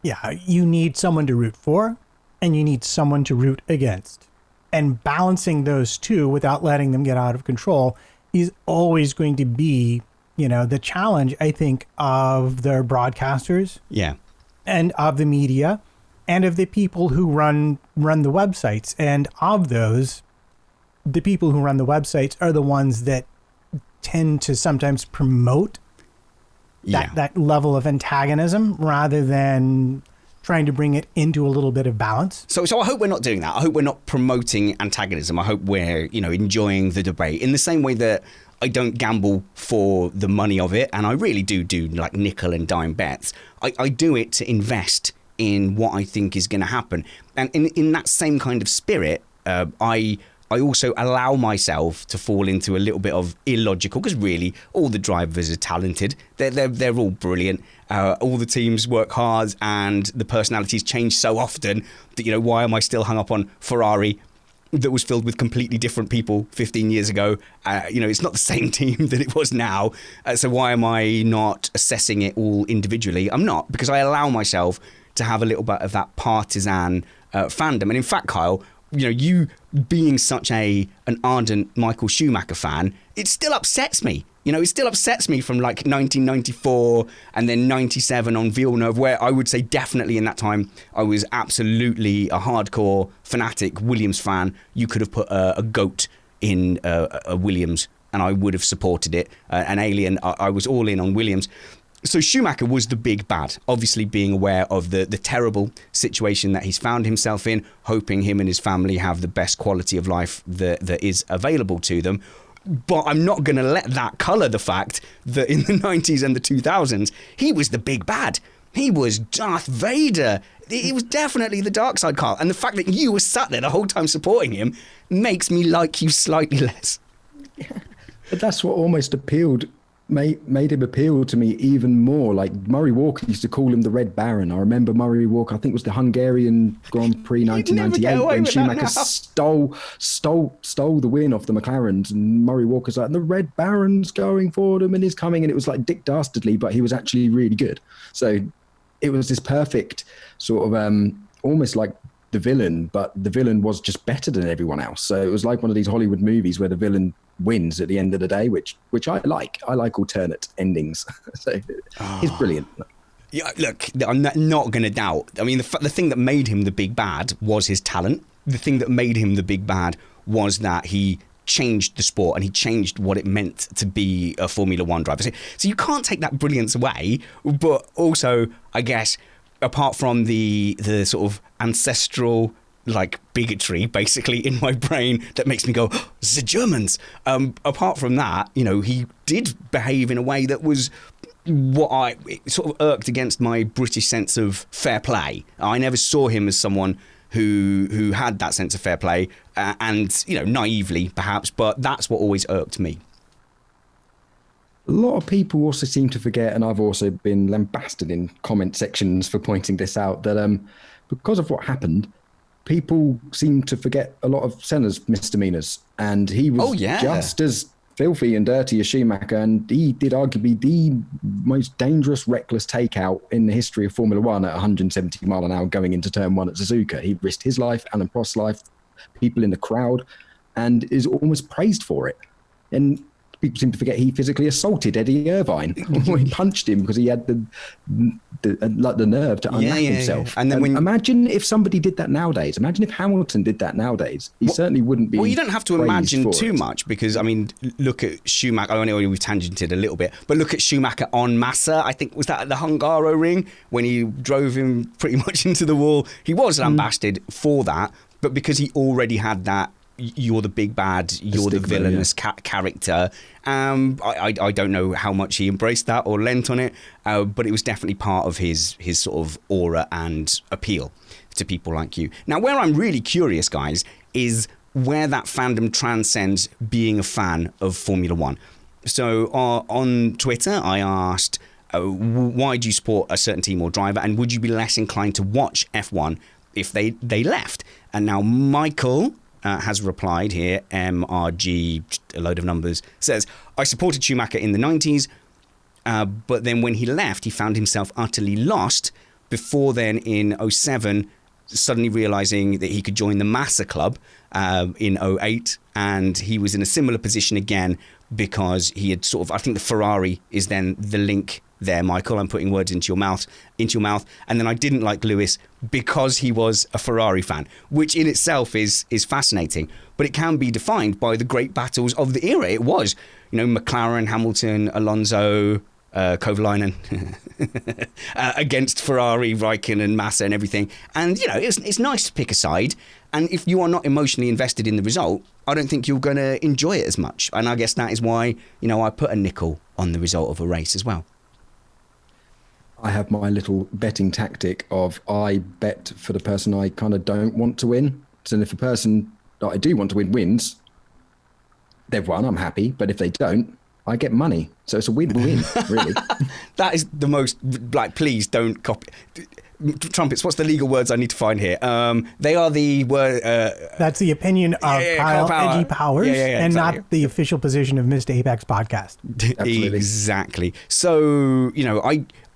Yeah, you need someone to root for, and you need someone to root against. And balancing those two without letting them get out of control is always going to be, the challenge, I think, of the broadcasters. Yeah. And of the media. and of the people who run the websites. And of those, the people who run the websites are the ones that tend to sometimes promote that level of antagonism rather than trying to bring it into a little bit of balance. So I hope we're not doing that. I hope we're not promoting antagonism. I hope we're, enjoying the debate in the same way that I don't gamble for the money of it. And I really do like nickel and dime bets. I do it to invest in what I think is going to happen. And in that same kind of spirit, I also allow myself to fall into a little bit of illogical, because really all the drivers are talented. They're all brilliant. All the teams work hard, and the personalities change so often that, why am I still hung up on Ferrari that was filled with completely different people 15 years ago? It's not the same team that it was now. So why am I not assessing it all individually? I'm not, because I allow myself to have a little bit of that partisan fandom. And in fact, Kyle, you being such an ardent Michael Schumacher fan, it still upsets me. It still upsets me from like 1994 and then 97 on Villeneuve, where I would say definitely in that time I was absolutely a hardcore fanatic Williams fan. You could have put a goat in a Williams and I would have supported it. An Alien, I was all in on Williams. So Schumacher was the big bad, obviously being aware of the terrible situation that he's found himself in, hoping him and his family have the best quality of life that is available to them. But I'm not going to let that colour the fact that in the 90s and the 2000s, he was the big bad. He was Darth Vader. He was definitely the dark side, Carl. And the fact that you were sat there the whole time supporting him makes me like you slightly less. Yeah. But that's what almost made him appeal to me even more. Like Murray Walker used to call him the Red Baron. I remember Murray Walker, I think it was the Hungarian Grand Prix 1998 when Schumacher stole the win off the McLarens, and Murray Walker's like, the Red Baron's going for them and he's coming, and it was like Dick Dastardly, but he was actually really good. So it was this perfect sort of almost like the villain, but the villain was just better than everyone else. So it was like one of these Hollywood movies where the villain wins at the end of the day, which I like. I like alternate endings. So he's brilliant. Yeah, look, I'm not going to doubt. I mean, the thing that made him the big bad was his talent. The thing that made him the big bad was that he changed the sport and he changed what it meant to be a Formula One driver. So you can't take that brilliance away, but also, I guess, apart from the sort of ancestral like bigotry basically in my brain that makes me go, oh, the Germans. Apart from that, he did behave in a way that was it sort of irked against my British sense of fair play. I never saw him as someone who had that sense of fair play and, naively perhaps, but that's what always irked me. A lot of people also seem to forget, and I've also been lambasted in comment sections for pointing this out, that because of what happened, people seem to forget a lot of Senna's misdemeanors, and he was just as filthy and dirty as Schumacher, and he did arguably the most dangerous, reckless takeout in the history of Formula One at 170 mile an hour going into turn one at Suzuka. He risked his life, Alan Prost's life, people in the crowd, and is almost praised for it. And people seem to forget he physically assaulted Eddie Irvine. He punched him because he had the nerve to unwrap himself. And then imagine if somebody did that nowadays. Imagine if Hamilton did that nowadays. He certainly wouldn't be. Well, you don't have to imagine too much, because I mean, look at Schumacher. I know we've tangented a little bit, but look at Schumacher on Massa. I think was that at the Hungaroring when he drove him pretty much into the wall. He was lambasted for that, but because he already had that. You're the big bad, you're the villainous character. I don't know how much he embraced that or lent on it, but it was definitely part of his sort of aura and appeal to people like you. Now, where I'm really curious, guys, is where that fandom transcends being a fan of Formula One. So on Twitter, I asked, why do you support a certain team or driver, and would you be less inclined to watch F1 if they left? And now Michael has replied here, MRG, a load of numbers, says, I supported Schumacher in the 90s, but then when he left, he found himself utterly lost. Before then, in 07, suddenly realising that he could join the Massa Club in 08, and he was in a similar position again because he had sort of, I think the Ferrari is then the link there, Michael. I'm putting words into your mouth. And then I didn't like Lewis because he was a Ferrari fan, which in itself is fascinating. But it can be defined by the great battles of the era. It was, McLaren, Hamilton, Alonso, Kovalainen against Ferrari, Raikkonen, Massa and everything. And, it's nice to pick a side. And if you are not emotionally invested in the result, I don't think you're going to enjoy it as much. And I guess that is why, I put a nickel on the result of a race as well. I have my little betting tactic of I bet for the person I kind of don't want to win. So if a person that I do want to win wins, they've won, I'm happy. But if they don't, I get money. So it's a win-win, really. That is the most, please don't copy. Trumpets, what's the legal words I need to find here? They are the word. That's the opinion of Kyle Edgy Powers, and exactly. Not the official position of Mr. Apex Podcast. Absolutely. Exactly. So,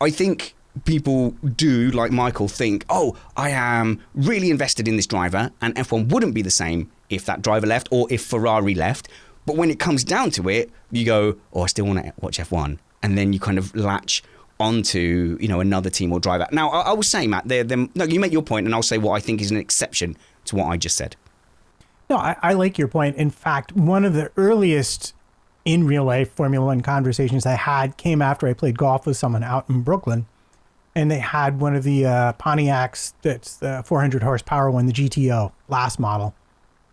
I think people do, like Michael, think, I am really invested in this driver, and F1 wouldn't be the same if that driver left or if Ferrari left. But when it comes down to it, you go, I still want to watch F1. And then you kind of latch onto another team or driver. Now I will say, Matt, no, you make your point, and I'll say what I think is an exception to what I just said. No, I like your point. In fact, one of the earliest in real life Formula One conversations I had came after I played golf with someone out in Brooklyn, and they had one of the Pontiacs that's the 400 horsepower one, the GTO last model.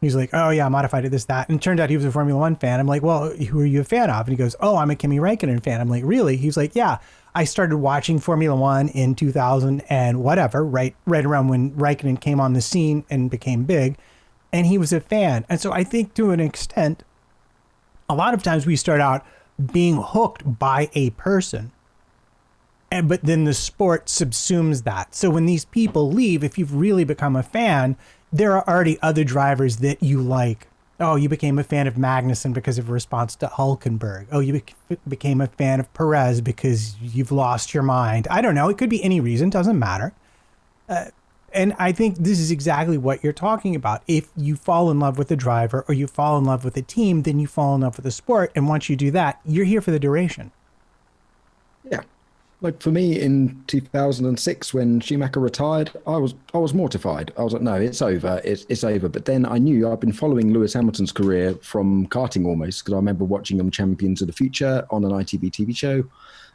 He's like, oh yeah, modified it, this, that. And it turned out he was a Formula One fan. I'm like, well, who are you a fan of? And he goes, I'm a Kimi Räikkönen fan. I'm like, really? He's like, yeah. I started watching Formula One in 2000 and whatever, right around when Raikkonen came on the scene and became big, and he was a fan. And so I think to an extent, a lot of times we start out being hooked by a person, but then the sport subsumes that. So when these people leave, if you've really become a fan, there are already other drivers that you like. Oh, you became a fan of Magnussen because of a response to Hulkenberg. Oh, you became a fan of Perez because you've lost your mind. I don't know. It could be any reason. Doesn't matter. And I think this is exactly what you're talking about. If you fall in love with a driver or you fall in love with a team, then you fall in love with the sport. And once you do that, you're here for the duration. Yeah. Like for me in 2006, when Schumacher retired, I was mortified. I was like, no, it's over. It's over. But then I knew I'd been following Lewis Hamilton's career from karting almost, because I remember watching him Champions of the Future on an ITV TV show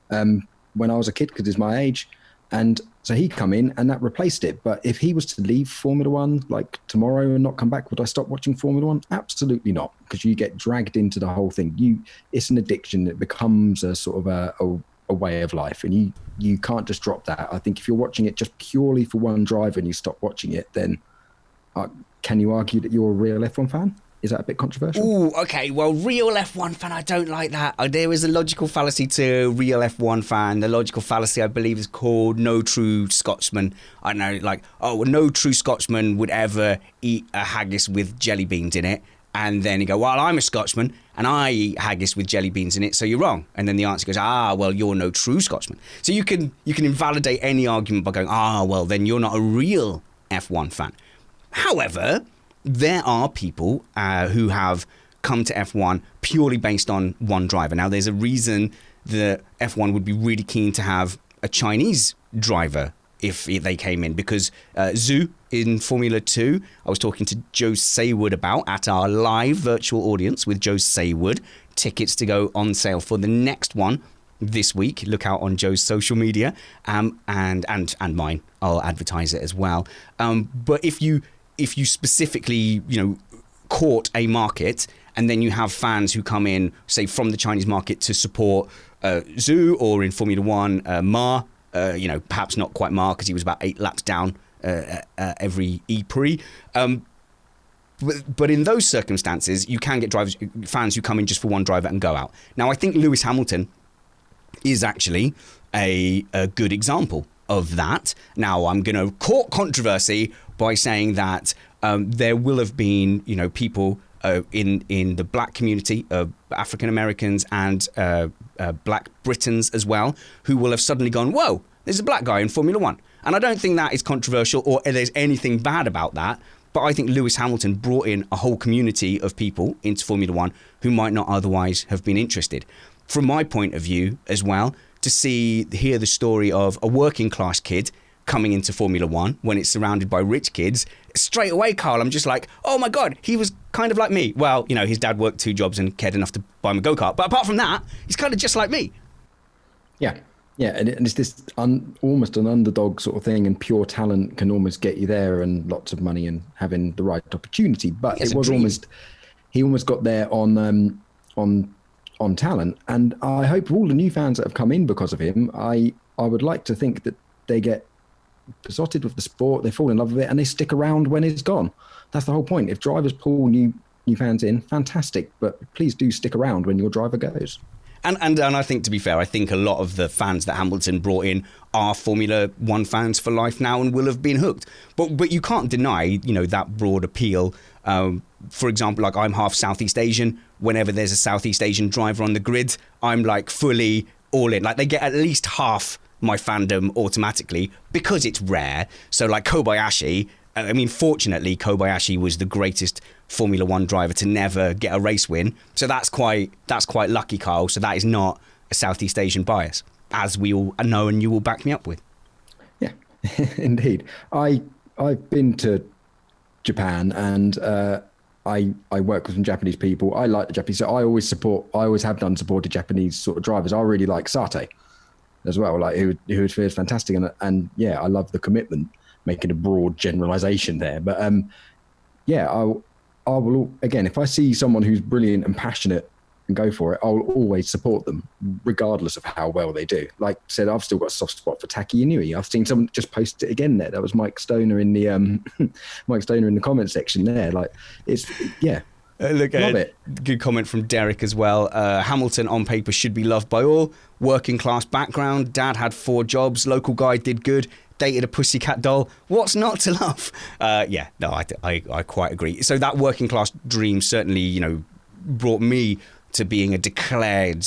when I was a kid, because he's my age. And so he'd come in and that replaced it. But if he was to leave Formula One like tomorrow and not come back, would I stop watching Formula One? Absolutely not, because you get dragged into the whole thing. It's an addiction. It becomes a sort of a way of life, and you can't just drop that. I think if you're watching it just purely for one driver and you stop watching it, then can you argue that you're a real F1 fan? Is that a bit controversial? Ooh, okay. Well, real F1 fan, I don't like that. There is a logical fallacy to real F1 fan. The logical fallacy, I believe, is called no true Scotsman. I know, no true Scotsman would ever eat a haggis with jelly beans in it. And then you go, well, I'm a Scotsman and I eat haggis with jelly beans in it, so you're wrong. And then the answer goes, well, you're no true Scotsman. So you can invalidate any argument by going, well, then you're not a real F1 fan. However, there are people who have come to F1 purely based on one driver. Now, there's a reason that F1 would be really keen to have a Chinese driver if they came in, because Zhu in Formula 2, I was talking to Joe Saywood about at our live virtual audience with Joe Saywood. Tickets to go on sale for the next one this week. Look out on Joe's social media and mine. I'll advertise it as well. But if you specifically, caught a market, and then you have fans who come in, say, from the Chinese market to support Zhu, or in Formula 1, Ma, perhaps not quite Ma, because he was about 8 laps down every E-Prix. But in those circumstances, you can get fans who come in just for one driver and go out. Now, I think Lewis Hamilton is actually a good example of that. Now, I'm going to court controversy by saying that there will have been, people in the black community, African Americans and black Britons as well, who will have suddenly gone, whoa, there's a black guy in Formula One. And I don't think that is controversial or there's anything bad about that. But I think Lewis Hamilton brought in a whole community of people into Formula One who might not otherwise have been interested. From my point of view as well, to hear the story of a working class kid coming into Formula One when it's surrounded by rich kids. Straight away, Carl, I'm just like, oh my God, he was kind of like me. Well, you know, his dad worked 2 jobs and cared enough to buy him a go-kart. But apart from that, he's kind of just like me. Yeah. Yeah, and it's this almost an underdog sort of thing, and pure talent can almost get you there, and lots of money and having the right opportunity. But it was he almost got there on talent, and I hope all the new fans that have come in because of him, I would like to think that they get besotted with the sport, they fall in love with it, and they stick around when it's gone. That's the whole point. If drivers pull new fans in, fantastic, but please do stick around when your driver goes. And I think, to be fair, I think a lot of the fans that Hamilton brought in are Formula One fans for life now and will have been hooked. But you can't deny, you know, that broad appeal. For example, like, I'm half Southeast Asian. Whenever there's a Southeast Asian driver on the grid, I'm like fully all in. Like, they get at least half my fandom automatically because it's rare. So like Kobayashi, I mean, fortunately, Kobayashi was the greatest Formula One driver to never get a race win. So that's quite lucky, Carl. So that is not a Southeast Asian bias, as we all know and you will back me up with. Yeah, indeed. I've been to Japan, and I work with some Japanese people. I like the Japanese, so I always have supported Japanese sort of drivers. I really like Sate as well, like who is fantastic, and yeah, I love the commitment. Making a broad generalization there, but I will again, if I see someone who's brilliant and passionate and go for it, I'll always support them regardless of how well they do. Like I said, I've still got a soft spot for Taki Inui. I've seen someone just post it again there. That was Mike Stoner in the Mike Stoner in the comment section there. Like, it's Look, love it. Good comment from Derek as well. Hamilton on paper should be loved by all. Working class background. Dad had 4 jobs. Local guy did good. Dated a pussycat doll. What's not to love? I quite agree. So that working class dream certainly, you know, brought me to being a declared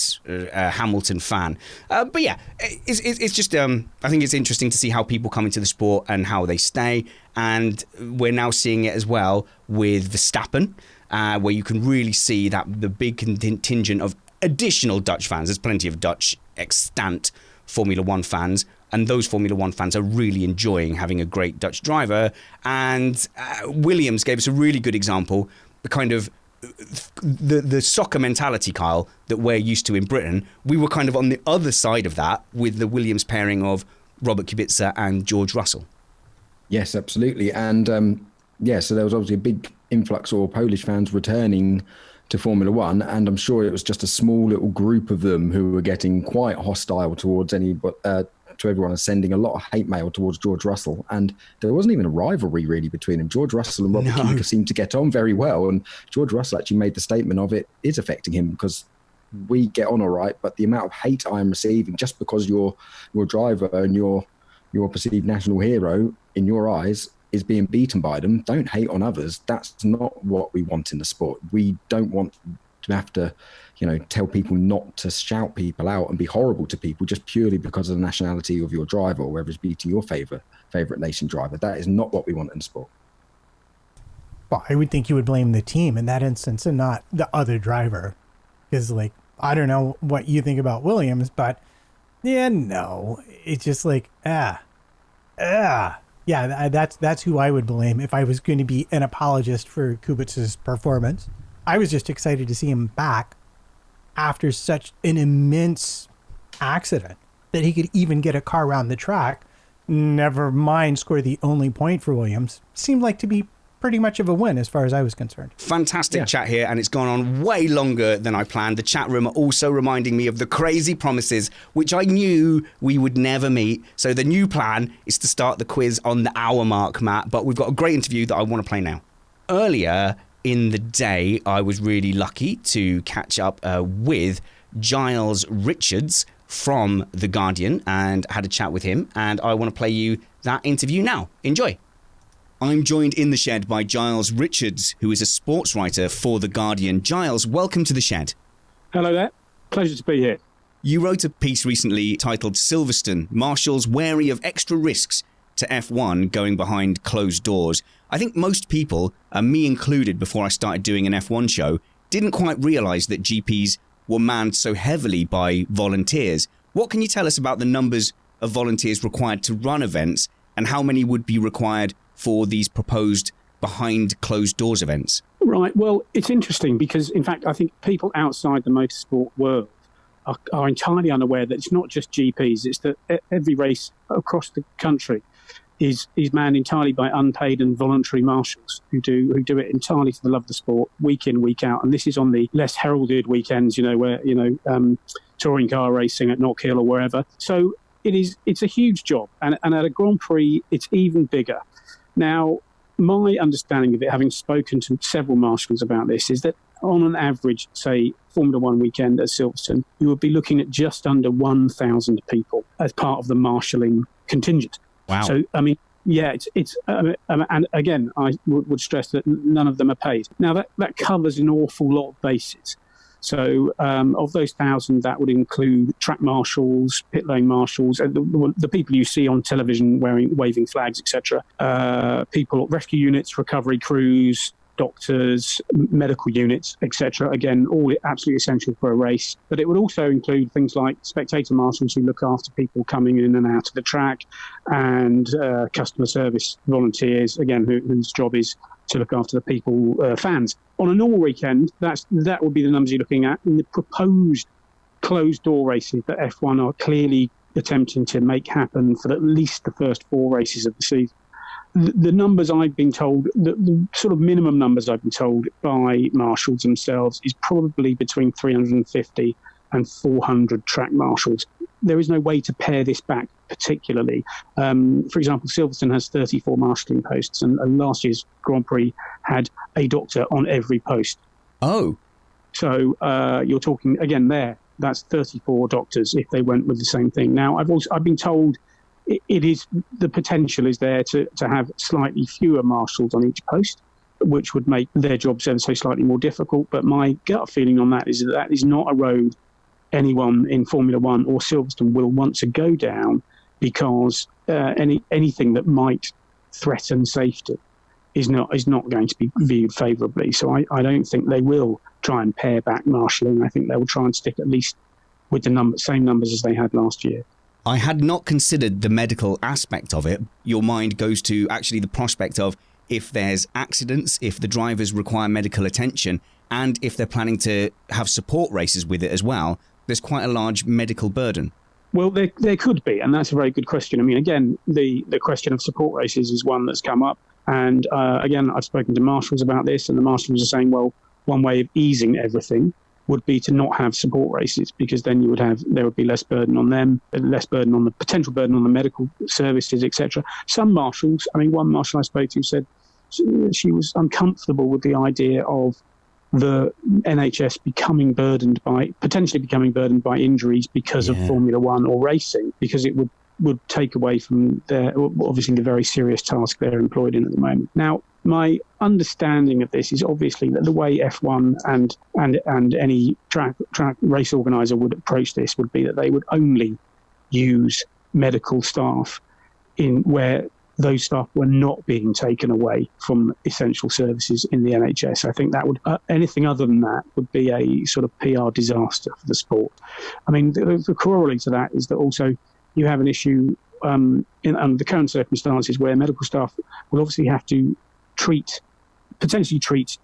Hamilton fan. But yeah, it's just I think it's interesting to see how people come into the sport and how they stay. And we're now seeing it as well with Verstappen, where you can really see that the big contingent of additional Dutch fans. There's plenty of Dutch extant Formula One fans, and those Formula One fans are really enjoying having a great Dutch driver. And Williams gave us a really good example, the kind of the soccer mentality, Kyle, that we're used to in Britain. We were kind of on the other side of that with the Williams pairing of Robert Kubica and George Russell. Yes, absolutely. And so there was obviously a big influx of Polish fans returning to Formula One, and I'm sure it was just a small little group of them who were getting quite hostile towards to everyone, and sending a lot of hate mail towards George Russell. And there wasn't even a rivalry really between them. George Russell and Robert Kubica seemed to get on very well, and George Russell actually made the statement of it is affecting him because we get on all right, but the amount of hate I'm receiving just because you're your driver and your perceived national hero in your eyes is being beaten by them. Don't hate on others. That's not what we want in the sport. We don't want to have to, tell people not to shout people out and be horrible to people just purely because of the nationality of your driver or whether it's beating your favorite nation driver. That is not what we want in sport. Well, I would think you would blame the team in that instance and not the other driver. Because, I don't know what you think about Williams, but it's just that's who I would blame if I was going to be an apologist for Kubica's performance. I was just excited to see him back after such an immense accident that he could even get a car around the track, never mind score the only point for Williams. Seemed like to be pretty much of a win as far as I was concerned. Fantastic chat here, and it's gone on way longer than I planned. The chat room are also reminding me of the crazy promises which I knew we would never meet. So the new plan is to start the quiz on the hour mark, Matt, but we've got a great interview that I want to play now. Earlier in the day, I was really lucky to catch up with Giles Richards from The Guardian and had a chat with him, and I want to play you that interview now. Enjoy. I'm joined in the shed by Giles Richards, who is a sports writer for The Guardian. Giles, welcome to the shed. Hello there. Pleasure to be here. You wrote a piece recently titled Silverstone, Marshals Wary of Extra Risks to F1 Going Behind Closed Doors. I think most people, me included before I started doing an F1 show, didn't quite realise that GPs were manned so heavily by volunteers. What can you tell us about the numbers of volunteers required to run events, and how many would be required for these proposed behind closed doors events? Right. Well, it's interesting because, in fact, I think people outside the motorsport world are entirely unaware that it's not just GPs. It's that every race across the country is manned entirely by unpaid and voluntary marshals who do it entirely for the love of the sport, week in, week out. And this is on the less heralded weekends, where touring car racing at Knock Hill or wherever. So it's a huge job, and at a Grand Prix it's even bigger. Now, my understanding of it, having spoken to several marshals about this, is that on an average, say, Formula One weekend at Silverstone, you would be looking at just under 1,000 people as part of the marshalling contingent. Wow. So, I mean, yeah, and again, I would stress that none of them are paid. Now, that covers an awful lot of bases. So of those 1,000, that would include track marshals, pit lane marshals, and the people you see on television waving flags, etc. People, rescue units, recovery crews, doctors, medical units, etc. Again, all absolutely essential for a race. But it would also include things like spectator marshals who look after people coming in and out of the track, and customer service volunteers, again, whose job is to look after the people, fans. On a normal weekend, that would be the numbers you're looking at. In the proposed closed-door races that F1 are clearly attempting to make happen for at least the first 4 races of the season, the numbers I've been told, the sort of minimum numbers I've been told by marshals themselves, is probably between 350 and 400 track marshals. There is no way to pare this back particularly. For example, Silverstone has 34 marshalling posts, and last year's Grand Prix had a doctor on every post. Oh. So you're talking, again, that's 34 doctors if they went with the same thing. Now, I've been told it is, the potential is there to have slightly fewer marshals on each post, which would make their jobs ever so slightly more difficult. But my gut feeling on that is not a road anyone in Formula One or Silverstone will want to go down, because anything that might threaten safety is not going to be viewed favourably. So I don't think they will try and pare back marshalling. I think they will try and stick at least with the same numbers as they had last year. I had not considered the medical aspect of it. Your mind goes to actually the prospect of, if there's accidents, if the drivers require medical attention, and if they're planning to have support races with it as well, there's quite a large medical burden. Well, there could be, and that's a very good question. I mean, again, the question of support races is one that's come up. And again, I've spoken to marshals about this, and the marshals are saying, well, one way of easing everything would be to not have support races, because then there would be less burden on them, less burden on the potential burden on the medical services, etc. Some marshals, I mean, one marshal I spoke to said she was uncomfortable with the idea of the NHS potentially becoming burdened by injuries because of Formula One or racing, because it would take away from obviously the very serious task they're employed in at the moment. Now, my understanding of this is obviously that the way F1 and any track race organizer would approach this would be that they would only use medical staff in where those staff were not being taken away from essential services in the NHS. I think that would anything other than that would be a sort of PR disaster for the sport. I mean, the corollary to that is that also you have an issue under the current circumstances where medical staff will obviously have to potentially treat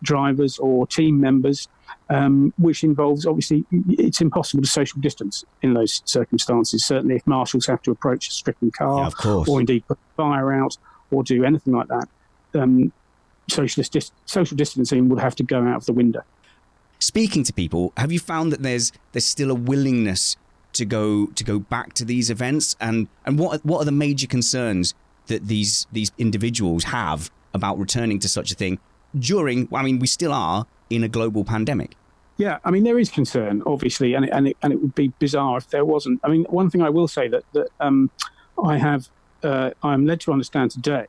drivers or team members, which involves, obviously, it's impossible to social distance in those circumstances. Certainly if marshals have to approach a stricken car, or indeed put the fire out or do anything like that, social distancing would have to go out of the window. Speaking to people, have you found that there's still a willingness to go back to these events, and what are the major concerns that these individuals have about returning to such a thing we still are in a global pandemic? Yeah, I mean, there is concern, obviously, and it would be bizarre if there wasn't. I mean, one thing I will say that I'm led to understand today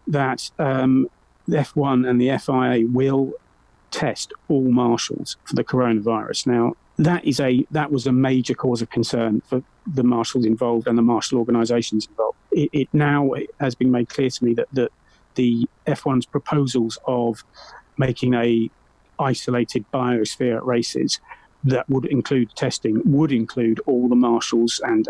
that the F1 and the FIA will test all marshals for the coronavirus. Now, that was a major cause of concern for the marshals involved and the marshal organisations involved. It now has been made clear to me that the F1's proposals of making a isolated biosphere at races that would include testing, would include all the marshals and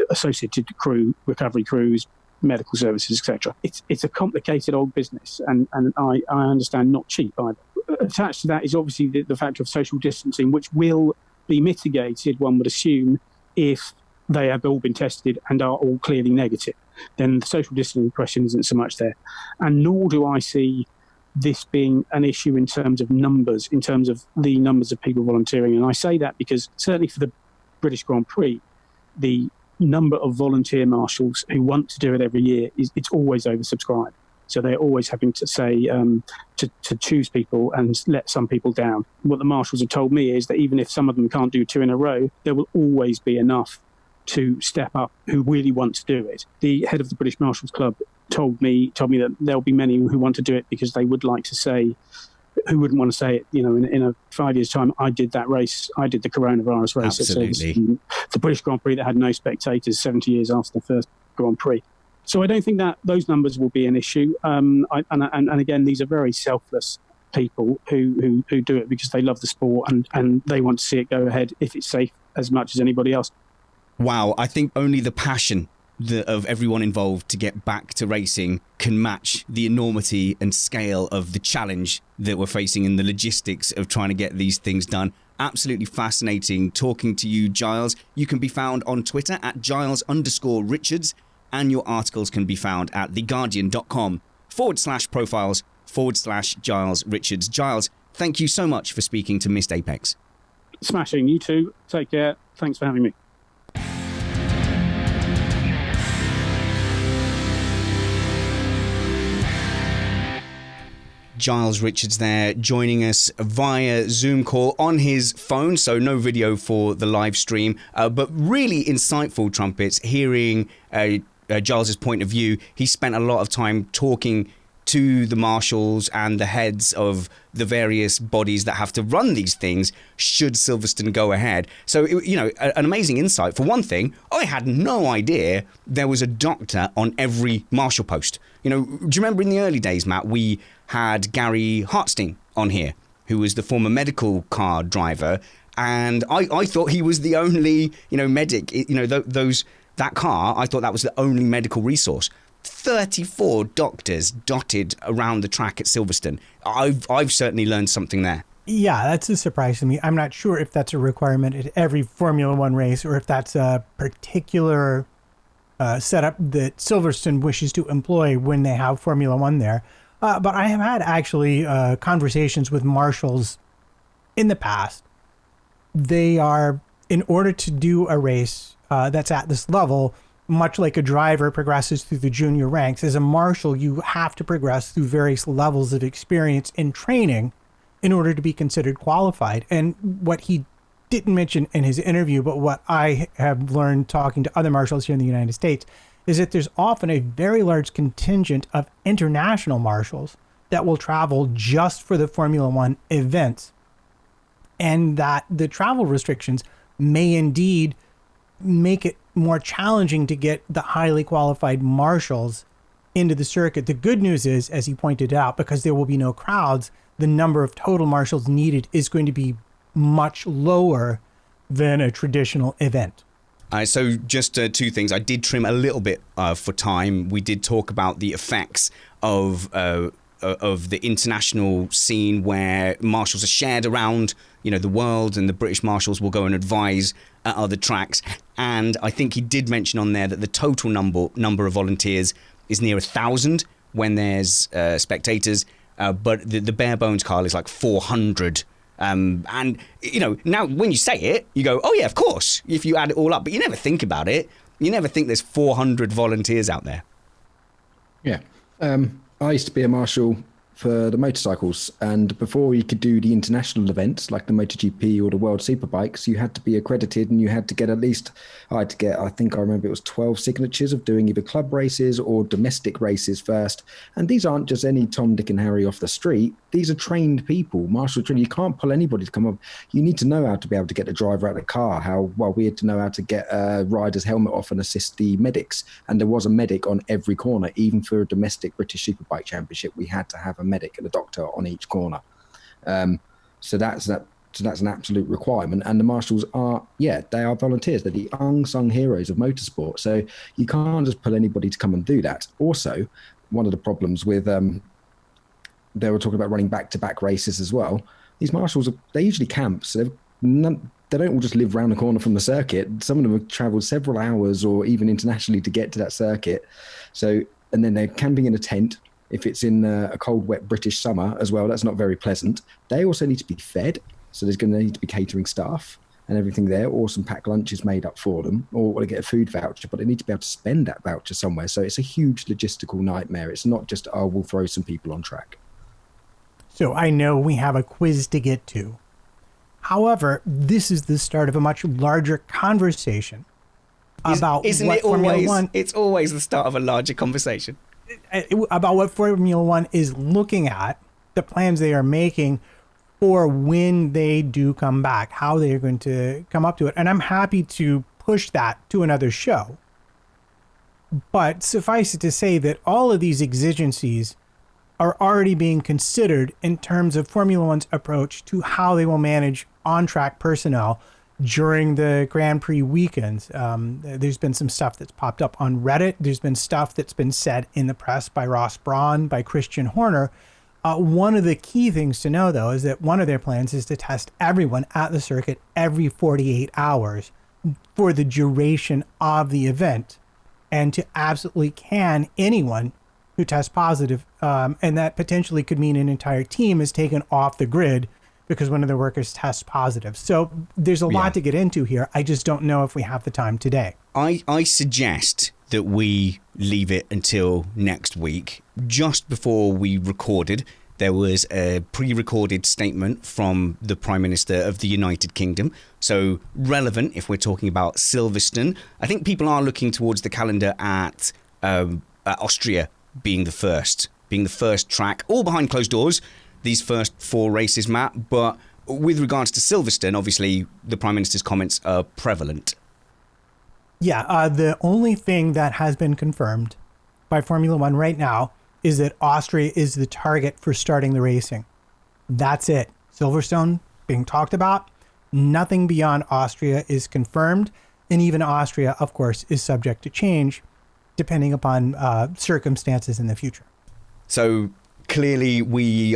associated crew, recovery crews, medical services, etc. It's a complicated old business, and I understand not cheap either. Attached to that is obviously the factor of social distancing, which will be mitigated, one would assume, if they have all been tested and are all clearly negative. Then the social distancing question isn't so much there. And nor do I see this being an issue in terms of numbers, in terms of the numbers of people volunteering. And I say that because certainly for the British Grand Prix, the number of volunteer marshals who want to do it every year it's always oversubscribed. So they're always having to say to choose people and let some people down. What the marshals have told me is that even if some of them can't do 2 in a row, there will always be enough to step up who really want to do it. The head of the British Marshals Club told me that there'll be many who want to do it because they would like to say, who wouldn't want to say it, in a 5 years' time, I did that race, I did the coronavirus race. Absolutely. The British Grand Prix that had no spectators 70 years after the first Grand Prix. So I don't think that those numbers will be an issue. And again, these are very selfless people who do it because they love the sport and they want to see it go ahead if it's safe as much as anybody else. Wow, I think only the passion of everyone involved to get back to racing can match the enormity and scale of the challenge that we're facing and the logistics of trying to get these things done. Absolutely fascinating talking to you, Giles. You can be found on Twitter at Giles_Richards, and your articles can be found at theguardian.com/profiles/Giles Richards. Giles, thank you so much for speaking to Missed Apex. Smashing. You too. Take care. Thanks for having me. Giles Richards there, joining us via Zoom call on his phone, so no video for the live stream, but really insightful, Trumpets, hearing Giles's point of view. He spent a lot of time talking to the marshals and the heads of the various bodies that have to run these things should Silverstone go ahead. So, an amazing insight. For one thing, I had no idea there was a doctor on every marshal post. Do you remember in the early days, Matt, we had Gary Hartstein on here, who was the former medical car driver, and I thought he was the only, medic, that car, I thought that was the only medical resource. 34 doctors dotted around the track at Silverstone. I've certainly learned something there. Yeah, that's a surprise to me. I'm not sure if that's a requirement at every Formula One race or if that's a particular setup that Silverstone wishes to employ when they have Formula One there. But I have had actually conversations with marshals in the past. They are, in order to do a race that's at this level, much like a driver progresses through the junior ranks, as a marshal, you have to progress through various levels of experience and training in order to be considered qualified. And what he didn't mention in his interview, but what I have learned talking to other marshals here in the United States, is that there's often a very large contingent of international marshals that will travel just for the Formula One events, and that the travel restrictions may indeed make it more challenging to get the highly qualified marshals into the circuit. The good news is, as he pointed out, because there will be no crowds, the number of total marshals needed is going to be much lower than a traditional event. So just two things. I did trim a little bit for time. We did talk about the effects of the international scene where marshals are shared around, the world, and the British marshals will go and advise at other tracks. And I think he did mention on there that the total number of volunteers is near 1,000 when there's spectators, but the bare bones, Carl, is like 400. And now when you say it, you go, oh yeah, of course, if you add it all up, but you never think about it. You never think there's 400 volunteers out there. Yeah. I used to be a marshal for the motorcycles, and before you could do the international events like the MotoGP or the World Superbikes, you had to be accredited, and you had to get at least, I remember it was 12 signatures of doing either club races or domestic races first. And these aren't just any Tom, Dick and Harry off the street. These are trained people, marshal trained. You can't pull anybody to come up. You need to know how to be able to get the driver out of the car, we had to know how to get a rider's helmet off and assist the medics. And there was a medic on every corner. Even for a domestic British Superbike Championship, we had to have a medic and a doctor on each corner. So that's that. So that's an absolute requirement. And the marshals are, they are volunteers. They're the unsung heroes of motorsport. So you can't just pull anybody to come and do that. Also, one of the problems with, they were talking about running back-to-back races as well. These marshals, they usually camp. So they don't all just live around the corner from the circuit. Some of them have traveled several hours or even internationally to get to that circuit. So, and then they're camping in a tent. If it's in a cold, wet British summer as well, that's not very pleasant. They also need to be fed. So there's going to need to be catering staff and everything there, or some packed lunches made up for them, or they get a food voucher, but they need to be able to spend that voucher somewhere. So it's a huge logistical nightmare. It's not just, we'll throw some people on track. So I know we have a quiz to get to. However, this is the start of a much larger conversation about Formula One. It's always the start of a larger conversation. About what Formula One is looking at, the plans they are making for when they do come back, how they are going to come up to it. And I'm happy to push that to another show. But suffice it to say that all of these exigencies are already being considered in terms of Formula One's approach to how they will manage on-track personnel during the Grand Prix weekends. There's been some stuff that's popped up on Reddit. There's been stuff that's been said in the press by Ross Brawn, by Christian Horner. One of the key things to know, though, is that one of their plans is to test everyone at the circuit every 48 hours for the duration of the event, and to absolutely can anyone who tests positive. And that potentially could mean an entire team is taken off the grid because one of their workers tests positive. So there's a lot to get into here. I just don't know if we have the time today. I suggest that we leave it until next week. Just before we recorded, there was a pre-recorded statement from the Prime Minister of the United Kingdom. So relevant if we're talking about Silverstone. I think people are looking towards the calendar at Austria being the first track, all behind closed doors, these first 4 races, Matt. But with regards to Silverstone, obviously the Prime Minister's comments are prevalent. Yeah, the only thing that has been confirmed by Formula One right now is that Austria is the target for starting the racing. That's it. Silverstone being talked about. Nothing beyond Austria is confirmed. And even Austria, of course, is subject to change depending upon circumstances in the future. So clearly we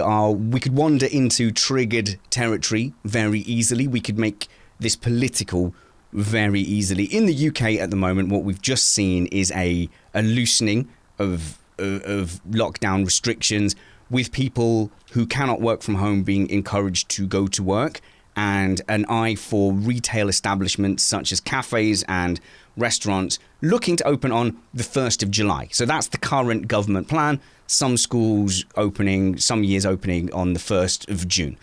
could wander into triggered territory very easily. We could make this political very easily. In the UK at the moment, what we've just seen is a loosening of lockdown restrictions, with people who cannot work from home being encouraged to go to work, and an eye for retail establishments such as cafes and restaurants looking to open on the 1st of July. So that's the current government plan. Some schools opening, some years opening on the 1st of June.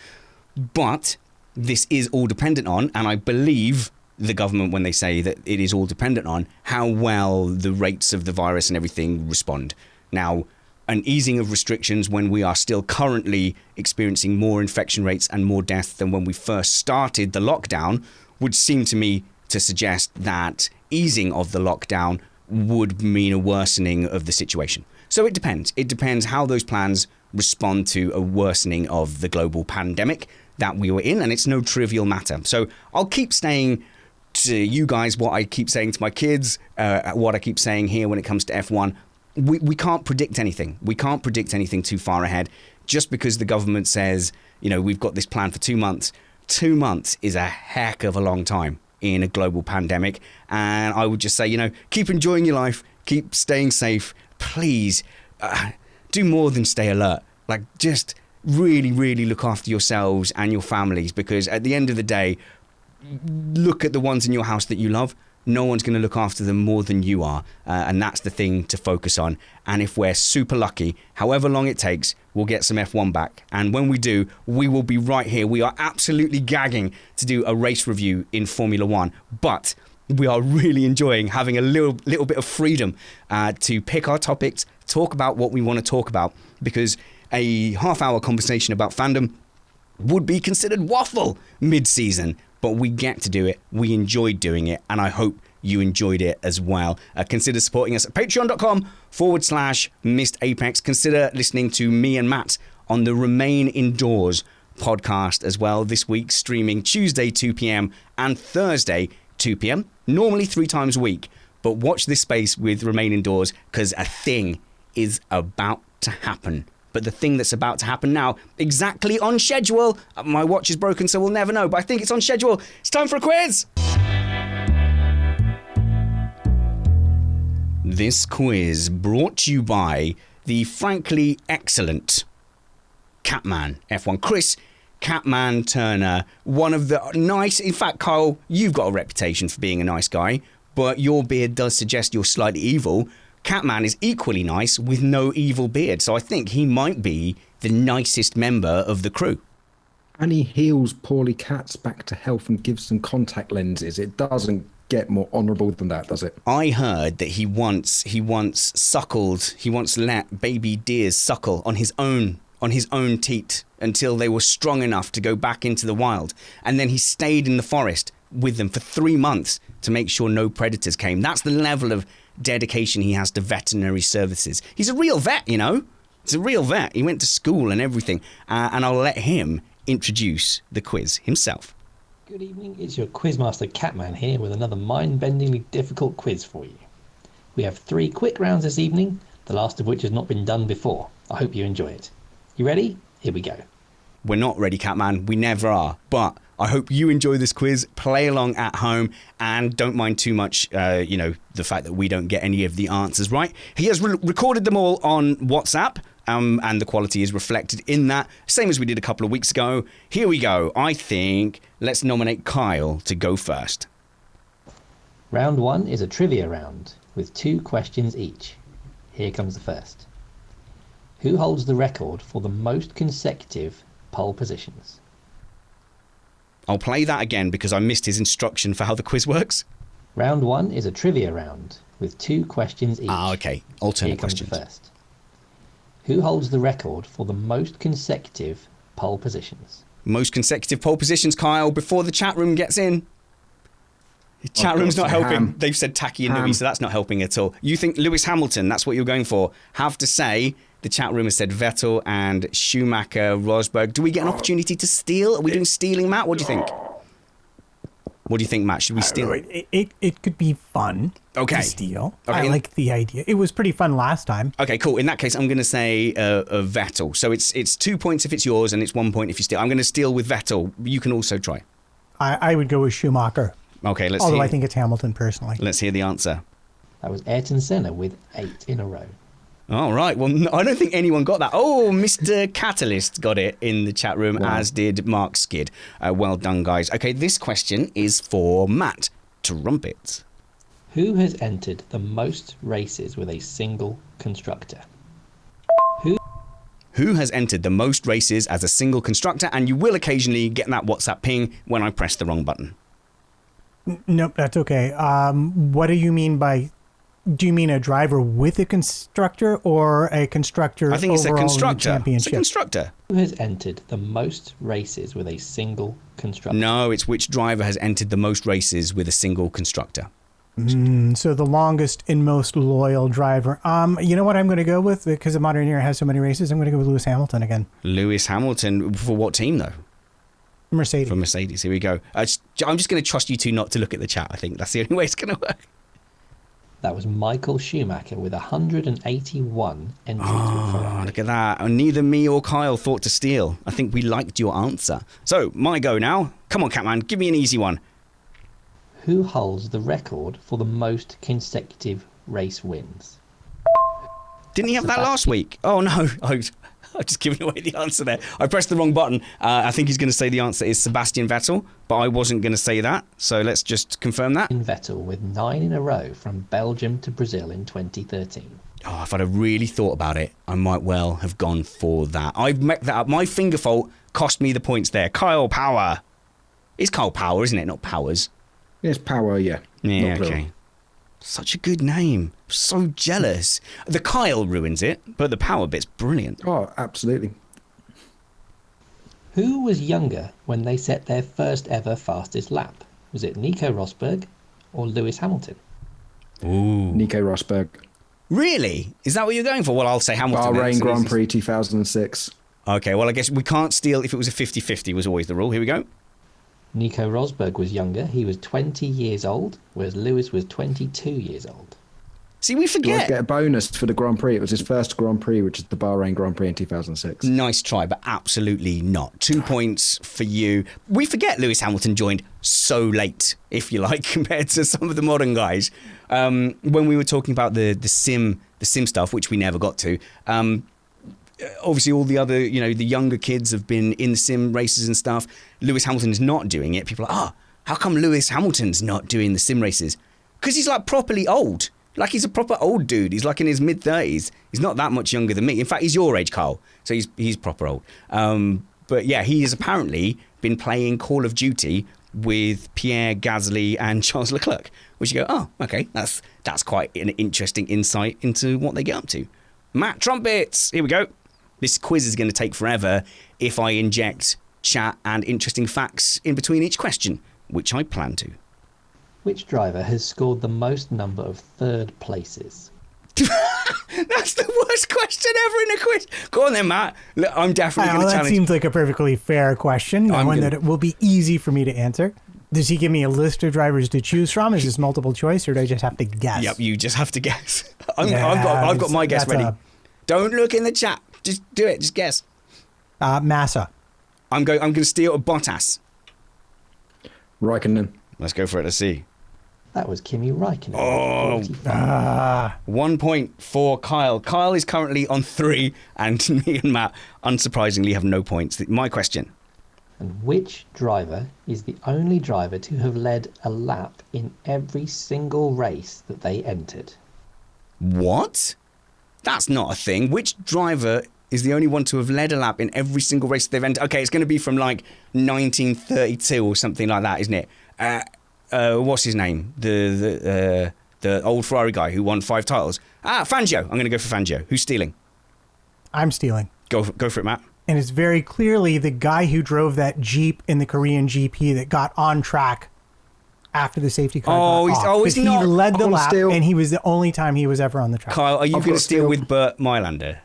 But this is all dependent on, and I believe the government when they say that it is all dependent on, how well the rates of the virus and everything respond. Now, an easing of restrictions when we are still currently experiencing more infection rates and more death than when we first started the lockdown would seem to me to suggest that easing of the lockdown would mean a worsening of the situation. So it depends. It depends how those plans respond to a worsening of the global pandemic that we were in, and it's no trivial matter. So I'll keep saying to you guys what I keep saying to my kids, what I keep saying here when it comes to F1. We can't predict anything. We can't predict anything too far ahead. Just because the government says, we've got this plan for 2 months. 2 months is a heck of a long time in a global pandemic. And I would just say, keep enjoying your life. Keep staying safe. Please do more than stay alert. Like, just really, really look after yourselves and your families, because at the end of the day, look at the ones in your house that you love. No one's going to look after them more than you are. And that's the thing to focus on. And if we're super lucky, however long it takes, we'll get some F1 back. And when we do, we will be right here. We are absolutely gagging to do a race review in Formula One. But we are really enjoying having a little bit of freedom to pick our topics, talk about what we want to talk about. Because a half-hour conversation about fandom would be considered waffle mid-season. But we get to do it. We enjoyed doing it. And I hope you enjoyed it as well. Consider supporting us at patreon.com/MissedApex. Consider listening to me and Matt on the Remain Indoors podcast as well. This week, streaming Tuesday 2 p.m. and Thursday 2 p.m. Normally 3 times a week. But watch this space with Remain Indoors, because a thing is about to happen. But the thing that's about to happen now, exactly on schedule. My watch is broken, so we'll never know. But I think it's on schedule. It's time for a quiz. This quiz brought to you by the frankly excellent Catman F1. Chris Catman Turner, one of the nice... In fact, Kyle, you've got a reputation for being a nice guy, but your beard does suggest you're slightly evil. Catman is equally nice with no evil beard, so I think he might be the nicest member of the crew. And he heals poorly cats back to health and gives them contact lenses. It doesn't get more honourable than that, does it? I heard that he once let baby deers suckle on his own teat until they were strong enough to go back into the wild, and then he stayed in the forest with them for 3 months to make sure no predators came. That's the level of dedication he has to veterinary services. He's a real vet, you know. He's a real vet. He went to school and everything, and I'll let him introduce the quiz himself. Good evening, it's your Quizmaster Catman here with another mind-bendingly difficult quiz for you. We have 3 quick rounds this evening, the last of which has not been done before. I hope you enjoy it. You ready? Here we go. We're not ready, Catman. We never are. But I hope you enjoy this quiz, play along at home, and don't mind too much, the fact that we don't get any of the answers right. He has recorded them all on WhatsApp, and the quality is reflected in that, same as we did a couple of weeks ago. Here we go. I think let's nominate Kyle to go first. Round 1 is a trivia round with 2 questions each. Here comes the first. Who holds the record for the most consecutive pole positions? I'll play that again because I missed his instruction for how the quiz works. Round 1 is a trivia round with 2 questions each. Okay. Alternate Here comes questions. the first. Who holds the record for the most consecutive pole positions? Most consecutive pole positions, Kyle, before the chat room gets in. The chat room's not helping. Ham. They've said Tacky and Nui, so that's not helping at all. You think Lewis Hamilton, that's what you're going for. Have to say, the chat room has said Vettel and Schumacher, Rosberg. Do we get an opportunity to steal? Are we doing stealing, Matt? What do you think? What do you think, Matt? Should we steal? It could be fun Okay. to steal. Okay. I like the idea. It was pretty fun last time. Okay, cool. In that case, I'm going to say Vettel. So it's 2 points if it's yours and it's 1 point if you steal. I'm going to steal with Vettel. You can also try. I would go with Schumacher. Okay, let's Although hear. I think it's Hamilton personally. Let's hear the answer. That was Ayrton Senna with 8 in a row. All right. Well, I don't think anyone got that. Oh, Mr. Catalyst got it in the chat room, as did Mark Skid. Well done, guys. Okay, this question is for Matt. Trumpets. Who has entered the most races with a single constructor? Who has entered the most races as a single constructor? And you will occasionally get that WhatsApp ping when I press the wrong button. Nope, that's okay. What do you mean by... Do you mean a driver with a constructor or a constructor I think it's a overall in the constructor. It's a championship? constructor. Who has entered the most races with a single constructor? No, it's which driver has entered the most races with a single constructor. So the longest and most loyal driver. You know what I'm going to go with? Because the Modern Era has so many races, I'm going to go with Lewis Hamilton again. Lewis Hamilton. For what team, though? Mercedes. For Mercedes. Here we go. I'm just going to trust you two not to look at the chat. I think that's the only way it's going to work. That was Michael Schumacher with 181 entries with Ferrari. Look at that. Neither me or Kyle thought to steal. I think we liked your answer. So, my go now. Come on, Catman. Give me an easy one. Who holds the record for the most consecutive race wins? Didn't he have that last week? Oh, no. I've just given away the answer there. I pressed the wrong button. I think he's going to say the answer is Sebastian Vettel, but I wasn't going to say that. So let's just confirm that. Vettel with 9 in a row from Belgium to Brazil in 2013. Oh, if I'd have really thought about it, I might well have gone for that. I've messed that up. My finger fault cost me the points there. Kyle Power. It's Kyle Power, isn't it? Not Powers. It's Power, yeah. Yeah, Not plural. okay. Such a good name. So jealous. The Kyle ruins it, but the Power bit's brilliant. Oh, absolutely. Who was younger when they set their first ever fastest lap? Was it Nico Rosberg or Lewis Hamilton? Ooh. Nico Rosberg. Really? Is that what you're going for? Well, I'll say Hamilton. then, Bahrain so Grand this is- Prix 2006. Okay, well, I guess we can't steal if it was a 50-50 was always the rule. Here we go. Nico Rosberg was younger. He was 20 years old, whereas Lewis was 22 years old. See, we Do I forget. get a bonus for the Grand Prix? It was his first Grand Prix, which is the Bahrain Grand Prix in 2006. Nice try, but absolutely not. 2 points for you. We forget Lewis Hamilton joined so late, if you like, compared to some of the modern guys. When we were talking about the sim stuff, which we never got to, obviously all the other, the younger kids have been in the sim races and stuff. Lewis Hamilton is not doing it. People are like, how come Lewis Hamilton's not doing the sim races? Because he's like properly old. Like, he's a proper old dude. He's like in his mid-30s. He's not that much younger than me. In fact, he's your age, Carl. So he's proper old. But yeah, he has apparently been playing Call of Duty with Pierre Gasly and Charles Leclerc, which you go, oh, okay, that's quite an interesting insight into what they get up to. Matt, Trumpets, here we go. This quiz is going to take forever if I inject chat and interesting facts in between each question, which I plan to. Which driver has scored the most number of third places? That's the worst question ever in a quiz. Go on then, Matt. Look, I'm definitely going to That challenge. seems like a perfectly fair question. One that it will be easy for me to answer. Does he give me a list of drivers to choose from? Is this multiple choice, or do I just have to guess? Yep, you just have to guess. I've got my guess ready. Don't look in the chat. Just do it. Just guess. Massa. I'm going to steal a Bottas. Raikkonen. Let's go for it. Let's see. That was Kimi Raikkonen. Oh. 1 point for Kyle. Kyle is currently on 3, and me and Matt, unsurprisingly, have no points. My question. And which driver is the only driver to have led a lap in every single race that they entered? What? That's not a thing. Which driver is the only one to have led a lap in every single race they've entered? Okay, it's going to be from like 1932 or something like that, isn't it? What's his name? The old Ferrari guy who won 5 titles. Fangio. I'm going to go for Fangio. Who's stealing? I'm stealing. Go for it, Matt. And it's very clearly the guy who drove that Jeep in the Korean GP that got on track after the safety car got off. He's not. He led the lap, steal. and he was the only time he was ever on the track. Kyle, are you going to steal with Bert Mylander?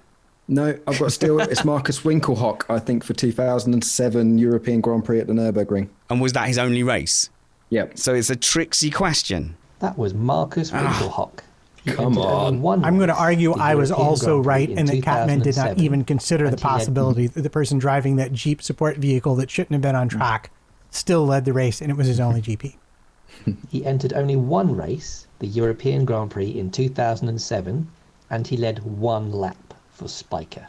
No, I've got still. It's Marcus Winkelhock, I think, for 2007 European Grand Prix at the Nürburgring. And was that his only race? Yep. So it's a tricksy question. That was Marcus Winkelhock. He Come entered only on. one I'm going to race, argue the I was European also Grand Prix right, in and that Catman did not 2007, even consider the and he led- possibility that the person driving that Jeep support vehicle that shouldn't have been on track still led the race, and it was his only GP. He entered only one race, the European Grand Prix in 2007, and he led one lap for Spiker.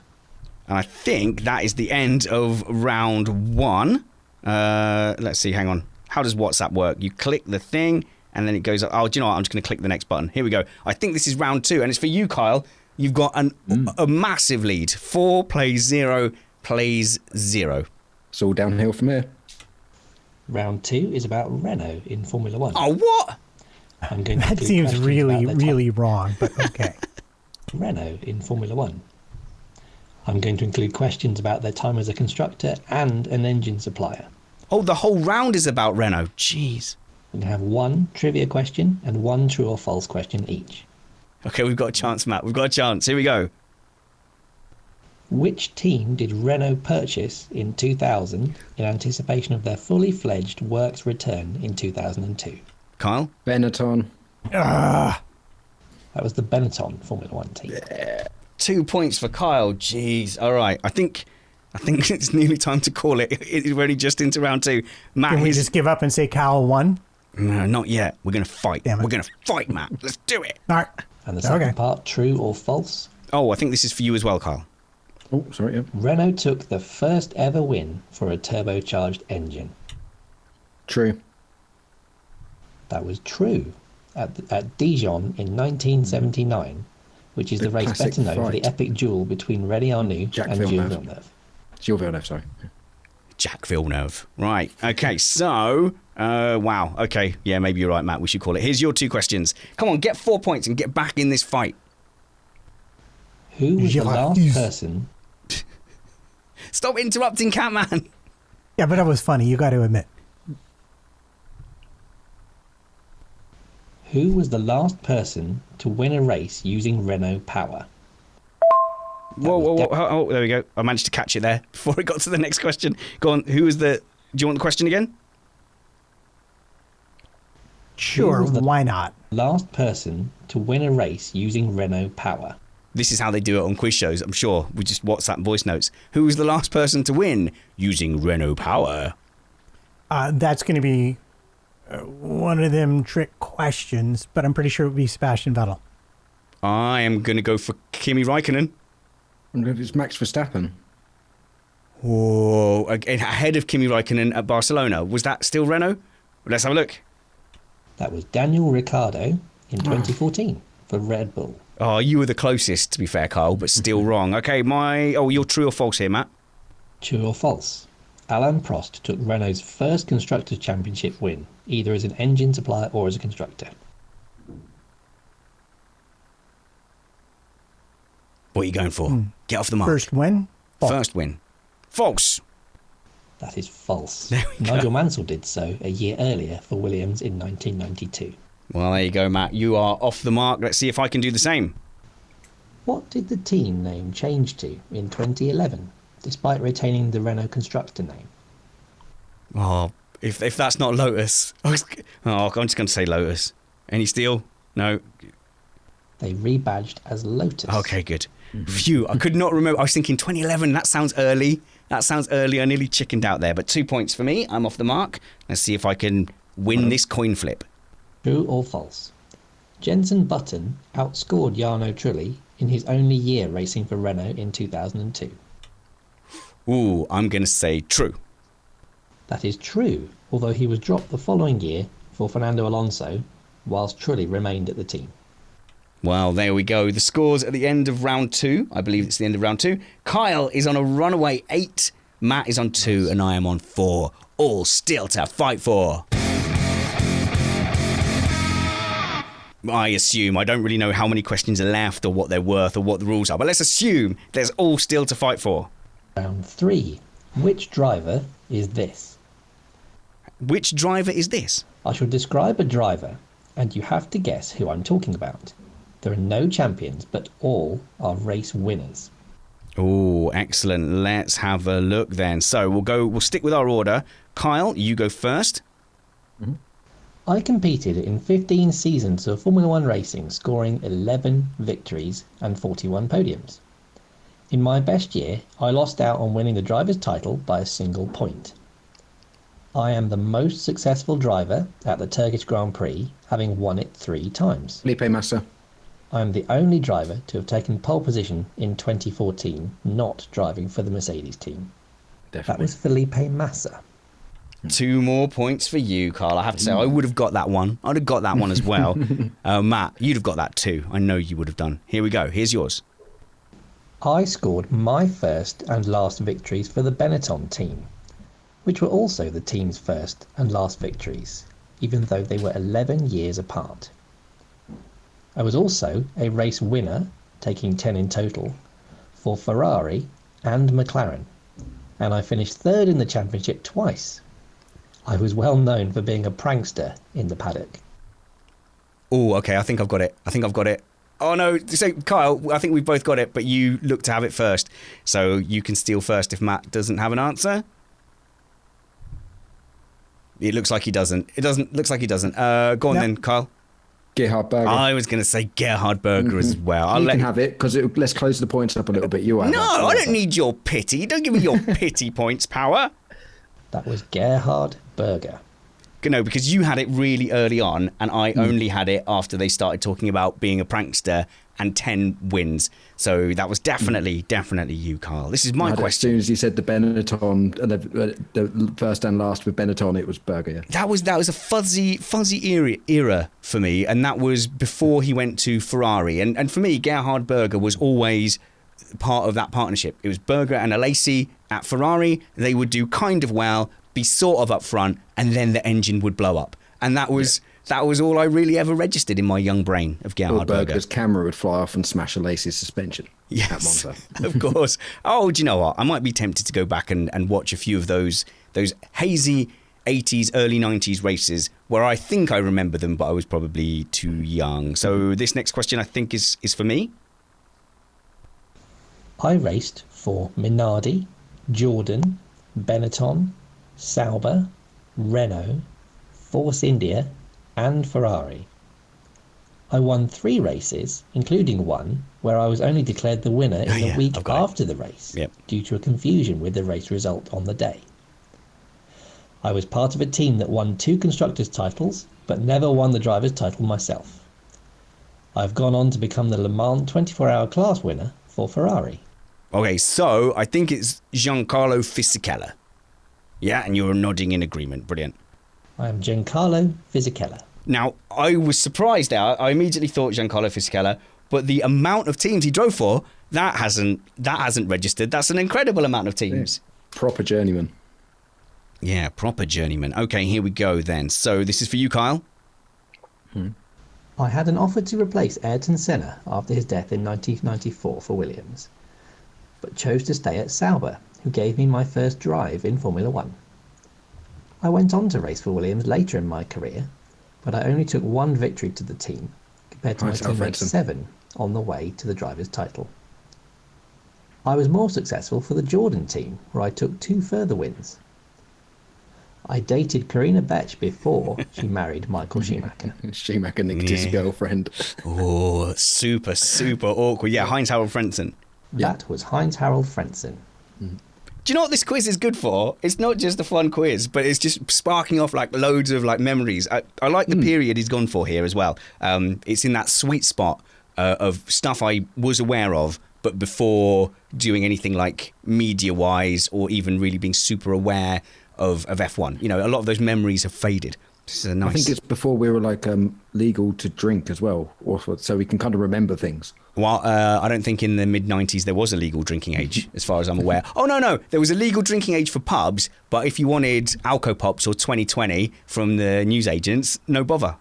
And I think that is the end of round 1. Let's see, hang on. How does WhatsApp work? You click the thing, and then it goes, oh, do you know what? I'm just going to click the next button. Here we go. I think this is round 2, and it's for you, Kyle. You've got a massive lead. 4 plays 0, plays 0. It's all downhill from here. Round 2 is about Renault in Formula 1. Oh, what? I'm going to That include seems questions really, about their really wrong, but okay. Renault in Formula 1. I'm going to include questions about their time as a constructor and an engine supplier. Oh, the whole round is about Renault. Jeez. We're going to have one trivia question and one true or false question each. Okay, we've got a chance, Matt. We've got a chance. Here we go. Which team did Renault purchase in 2000 in anticipation of their fully fledged works return in 2002? Kyle? Benetton. That was the Benetton Formula 1 team. 2 points for Kyle. Jeez. All right. I think it's nearly time to call it. We're only just into round 2. Matt, Can we here's... just give up and say Cal won? No, not yet. We're going to fight. Damn it. We're going to fight, Matt. Let's do it. All right. And the second Okay. part, true or false? Oh, I think this is for you as well, Kyle. Oh, sorry. Yeah. Renault took the first ever win for a turbocharged engine. True. That was true at Dijon in 1979, which is the race classic better known for the fight. epic duel between René Arnoux Jacques and Gilles Villeneuve. Villeneuve. Gilles Villeneuve, sorry. Jack Villeneuve. Right. Okay, so... wow. Okay. Yeah, maybe you're right, Matt. We should call it. Here's your 2 questions. Come on, get 4 points and get back in this fight. Who was the last Gilles. person? Stop interrupting, Catman. Yeah, but that was funny. You got to admit. Who was the last person to win a race using Renault power? Whoa. Oh, there we go. I managed to catch it there before it got to the next question. Go on. Who was the... Do you want the question again? Sure, why not? Last person to win a race using Renault power. This is how they do it on quiz shows, I'm sure. We just WhatsApp voice notes. Who was the last person to win using Renault power? That's going to be one of them trick questions, but I'm pretty sure it would be Sebastian Vettel. I am going to go for Kimi Raikkonen. I wonder if it's Max Verstappen. Whoa, ahead of Kimi Raikkonen at Barcelona. Was that still Renault? Let's have a look. That was Daniel Ricciardo in 2014 for Red Bull. Oh, you were the closest, to be fair, Kyle, but still wrong. Okay, you're true or false here, Matt? True or false? Alain Prost took Renault's first Constructors' Championship win, either as an engine supplier or as a constructor. What are you going for? Get off the mark. First win? False. First win. False. That is false. There we go. Nigel Mansell did so a year earlier for Williams in 1992. Well, there you go, Matt. You are off the mark. Let's see if I can do the same. What did the team name change to in 2011, despite retaining the Renault constructor name? Oh, if that's not Lotus. I'm just going to say Lotus. Any steal? No. They rebadged as Lotus. Okay, good. Phew, I could not remember. I was thinking 2011, that sounds early. I nearly chickened out there. But 2 points for me. I'm off the mark. Let's see if I can win this coin flip. True or false? Jenson Button outscored Jarno Trulli in his only year racing for Renault in 2002. Ooh, I'm going to say true. That is true, although he was dropped the following year for Fernando Alonso, whilst Trulli remained at the team. Well, there we go. The scores at the end of round 2. I believe it's the end of round 2. Kyle is on a runaway 8. Matt is on 2, and I am on 4. All still to fight for. I assume. I don't really know how many questions are left or what they're worth or what the rules are, but let's assume there's all still to fight for. Round 3. Which driver is this? Which driver is this? I shall describe a driver, and you have to guess who I'm talking about. There are no champions, but all are race winners. Oh, excellent. Let's have a look then. So we'll stick with our order. Kyle, you go first. Mm-hmm. I competed in 15 seasons of Formula One racing, scoring 11 victories and 41 podiums. In my best year, I lost out on winning the driver's title by a single point. I am the most successful driver at the Turkish Grand Prix, having won it 3 times. Felipe Massa. I am the only driver to have taken pole position in 2014, not driving for the Mercedes team. Definitely. That was Felipe Massa. 2 more points for you, Carl. I have to say, I would have got that one. I'd have got that one as well. Matt, you'd have got that too. I know you would have done. Here we go. Here's yours. I scored my first and last victories for the Benetton team, which were also the team's first and last victories, even though they were 11 years apart. I was also a race winner, taking 10 in total, for Ferrari and McLaren, and I finished 3rd in the championship twice. I was well known for being a prankster in the paddock. Oh, okay, I think I've got it. Oh no, so Kyle, I think we've both got it, but you look to have it first. So you can steal first if Matt doesn't have an answer. It looks like he doesn't. Looks like he doesn't. Go on then, Kyle. Gerhard Berger. I was going to say Gerhard Berger as well. You can have it, because let's close the points up a little bit. You have No, I don't need your pity. Don't give me your pity points, Power. That was Gerhard Berger. No, because you had it really early on, and I only had it after they started talking about being a prankster and 10 wins. So that was definitely you, Carl. This is my question. As soon as you said the Benetton, the first and last with Benetton, it was Berger. Yeah. That was a fuzzy era for me, and that was before he went to Ferrari. And for me, Gerhard Berger was always part of that partnership. It was Berger and Alesi at Ferrari. They would do kind of well, be sort of up front, and then the engine would blow up. And that was all I really ever registered in my young brain of Gerhard Berger. Berger's camera would fly off and smash Alesi's suspension. Yes, of course. Oh, do you know what? I might be tempted to go back and watch a few of those hazy 80s, early 90s races where I think I remember them, but I was probably too young. So this next question, I think, is for me. I raced for Minardi, Jordan, Benetton, Sauber, Renault, Force India and Ferrari. I won 3 races, including one where I was only declared the winner in the week after the race due to a confusion with the race result on the day. I was part of a team that won 2 constructors' titles, but never won the driver's title myself. I've gone on to become the Le Mans 24-hour class winner for Ferrari. Okay, so I think it's Giancarlo Fisichella. Yeah, and you're nodding in agreement. Brilliant. I am Giancarlo Fisichella. Now, I was surprised there. I immediately thought Giancarlo Fisichella, but the amount of teams he drove for, that hasn't registered. That's an incredible amount of teams. Yeah. Proper journeyman. Yeah, proper journeyman. Okay, here we go then. So this is for you, Kyle. I had an offer to replace Ayrton Senna after his death in 1994 for Williams, but chose to stay at Sauber, who gave me my first drive in Formula One. I went on to race for Williams later in my career, but I only took 1 victory to the team, compared to my teammates 7 on the way to the driver's title. I was more successful for the Jordan team, where I took 2 further wins. I dated Karina Betch before she married Michael Schumacher. Schumacher nicked his girlfriend. Oh, super, super awkward. Yeah, Heinz-Harald Frentzen. That was Heinz-Harald Frentzen. Do you know what this quiz is good for? It's not just a fun quiz, but it's just sparking off like loads of like memories. I like the period he's gone for here as well. It's in that sweet spot of stuff I was aware of, but before doing anything like media-wise or even really being super aware of F1. You know, a lot of those memories have faded. This is nice. I think it's before we were like legal to drink as well, so we can kind of remember things. Well, I don't think in the mid-90s there was a legal drinking age, as far as I'm aware. Oh, no. There was a legal drinking age for pubs, but if you wanted Alco Pops or 2020 from the newsagents, no bother.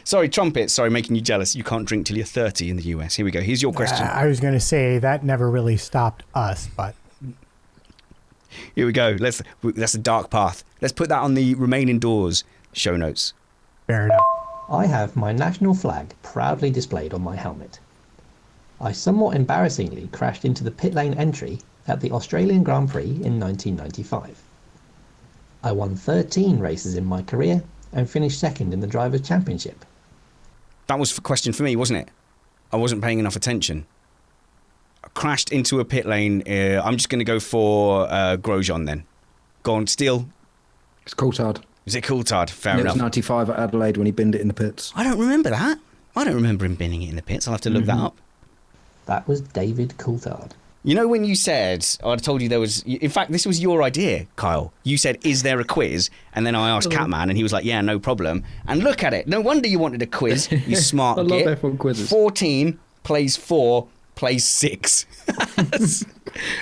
Sorry, Trumpets. Sorry, making you jealous. You can't drink till you're 30 in the US. Here we go. Here's your question. I was going to say that never really stopped us, but... Here we go. That's a dark path. Let's put that on the Remain Indoors show notes. Fair enough. I have my national flag proudly displayed on my helmet. I somewhat embarrassingly crashed into the pit lane entry at the Australian Grand Prix in 1995. I won 13 races in my career and finished second in the Drivers' Championship. That was a question for me, wasn't it? I wasn't paying enough attention. I crashed into a pit lane. I'm just going to go for Grosjean then. Go on, Steele. It's Coulthard. Is it Coulthard? Fair enough. It was 95 at Adelaide when he binned it in the pits. I don't remember that. I don't remember him binning it in the pits. I'll have to look that up. That was David Coulthard. You know when you said, I told you there was, in fact, this was your idea, Kyle. You said, is there a quiz? And then I asked Catman and he was like, yeah, no problem. And look at it. No wonder you wanted a quiz, you smart I git. love F1 quizzes. 14 plays 4 plays 6.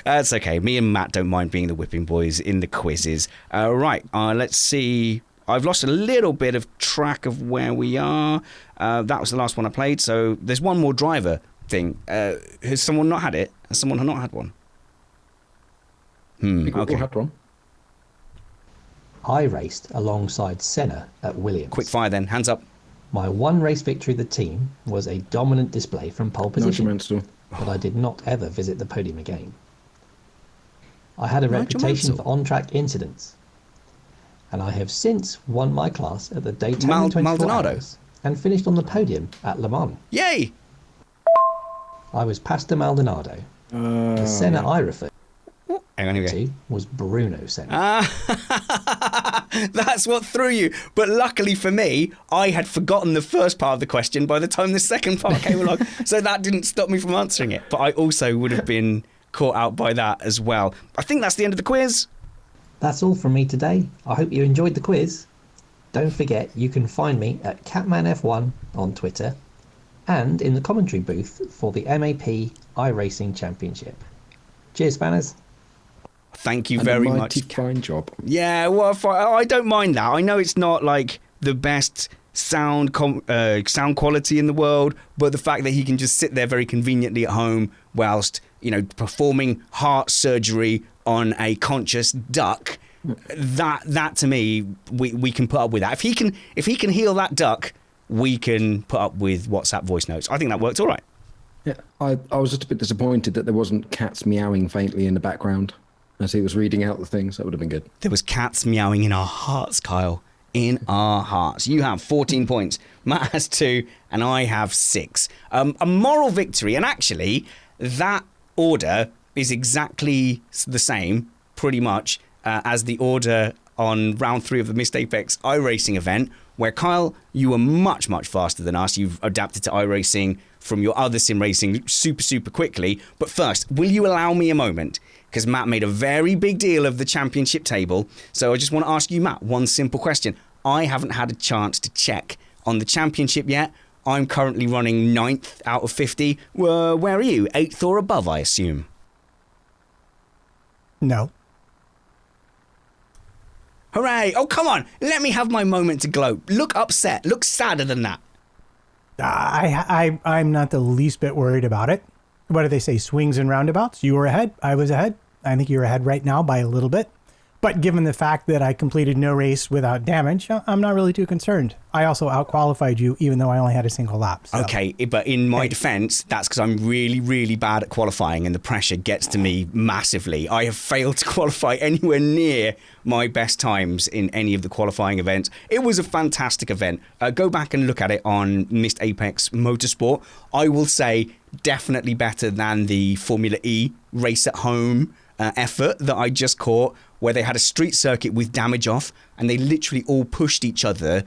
That's okay. Me and Matt don't mind being the whipping boys in the quizzes. Right, let's see. I've lost a little bit of track of where we are. That was the last one I played. So there's one more driver thing. Has someone not had it? Has someone not had one? Okay. Had one. I raced alongside Senna at Williams. Quick fire then. Hands up. My one race victory of the team was a dominant display from pole position, but I did not ever visit the podium again. I had a reputation for on-track incidents, and I have since won my class at the Daytona 24 Hours and finished on the podium at Le Mans. Yay! I was Pastor Maldonado. The Senna I referred to was Bruno Senna. That's what threw you. But luckily for me, I had forgotten the first part of the question by the time the second part came along. So that didn't stop me from answering it. But I also would have been caught out by that as well. I think that's the end of the quiz. That's all from me today. I hope you enjoyed the quiz. Don't forget, you can find me at CatmanF1 on Twitter and in the commentary booth for the MAP iRacing Championship. Cheers, Spanners. Thank you very much. Fine job. Yeah, well, I don't mind that. I know it's not like the best sound quality in the world, but the fact that he can just sit there very conveniently at home whilst, performing heart surgery on a conscious duck, that to me, we can put up with that. If he can heal that duck, we can put up with WhatsApp voice notes. I think that worked all right. Yeah, I was just a bit disappointed that there wasn't cats meowing faintly in the background as he was reading out the things. That would have been good. There was cats meowing in our hearts, Kyle. In our hearts. You have 14 points. Matt has 2, and I have 6. A moral victory, and actually, that order is exactly the same, pretty much, as the order on round 3 of the Missed Apex iRacing event, where Kyle, you were much, much faster than us. You've adapted to iRacing from your other sim racing super, super quickly. But first, will you allow me a moment? Because Matt made a very big deal of the championship table. So I just want to ask you, Matt, one simple question. I haven't had a chance to check on the championship yet. I'm currently running 9th out of 50. Where are you? 8th or above, I assume? No. Hooray! Oh, come on! Let me have my moment to gloat. Look upset. Look sadder than that. I'm not the least bit worried about it. What do they say? Swings and roundabouts. You were ahead. I was ahead. I think you're ahead right now by a little bit. But given the fact that I completed no race without damage, I'm not really too concerned. I also outqualified you, even though I only had a single lap. So. Okay, but in my defense, that's because I'm really, really bad at qualifying and the pressure gets to me massively. I have failed to qualify anywhere near my best times in any of the qualifying events. It was a fantastic event. Go back and look at it on Missed Apex Motorsport. I will say definitely better than the Formula E race at home effort that I just caught, where they had a street circuit with damage off and they literally all pushed each other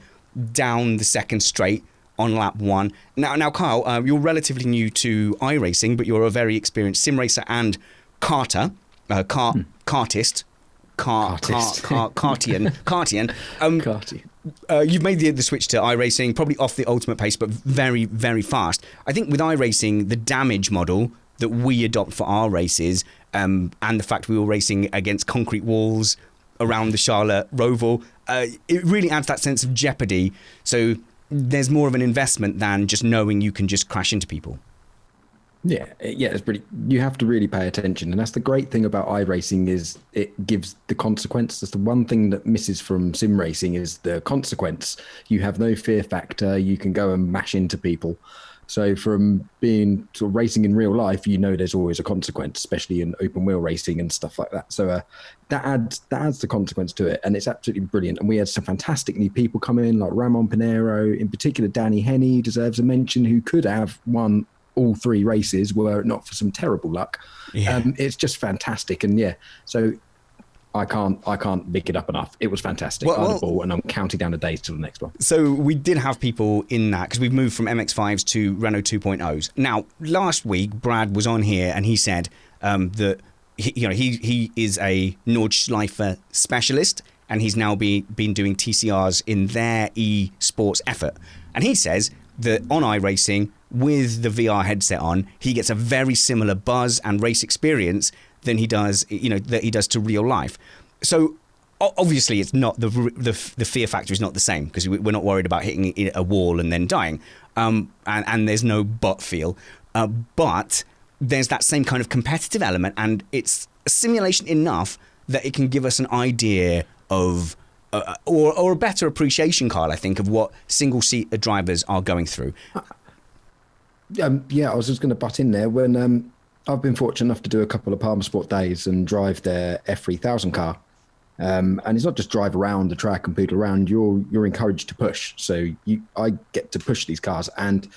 down the second straight on lap 1. Now, Kyle, you're relatively new to iRacing, but you're a very experienced sim racer and kartist. You've made the switch to iRacing, probably off the ultimate pace, but very, very fast. I think with iRacing, the damage model that we adopt for our races, and the fact we were racing against concrete walls around the Charlotte Roval, it really adds that sense of jeopardy. So there's more of an investment than just knowing you can just crash into people. Yeah, it's pretty. You have to really pay attention, and that's the great thing about iRacing is it gives the consequence. That's the one thing that misses from sim racing is the consequence. You have no fear factor. You can go and mash into people. So from being sort of racing in real life, you know there's always a consequence, especially in open wheel racing and stuff like that. So that adds the consequence to it, and it's absolutely brilliant. And we had some fantastic new people come in, like Ramon Pinero, in particular. Danny Henney deserves a mention, who could have won all 3 races were it not for some terrible luck. Yeah. It's just fantastic, and so I can't pick it up enough. It was fantastic. Well, and I'm counting down the days till the next one. So we did have people in that because we've moved from MX-5s to Renault 2.0s. Now, last week Brad was on here and he said that he is a Nordschleifer specialist and he's now been doing TCRs in their e-sports effort. And he says that on iRacing, with the VR headset on, he gets a very similar buzz and race experience than he does, to real life. So obviously, it's not the fear factor is not the same because we're not worried about hitting a wall and then dying, and there's no butt feel, but there's that same kind of competitive element, and it's a simulation enough that it can give us an idea of or a better appreciation, Kyle, I think, of what single seat drivers are going through. I was just going to butt in there when. I've been fortunate enough to do a couple of Palmer Sport days and drive their F3000 car. And it's not just drive around the track and poodle around, you're encouraged to push. So I get to push these cars. And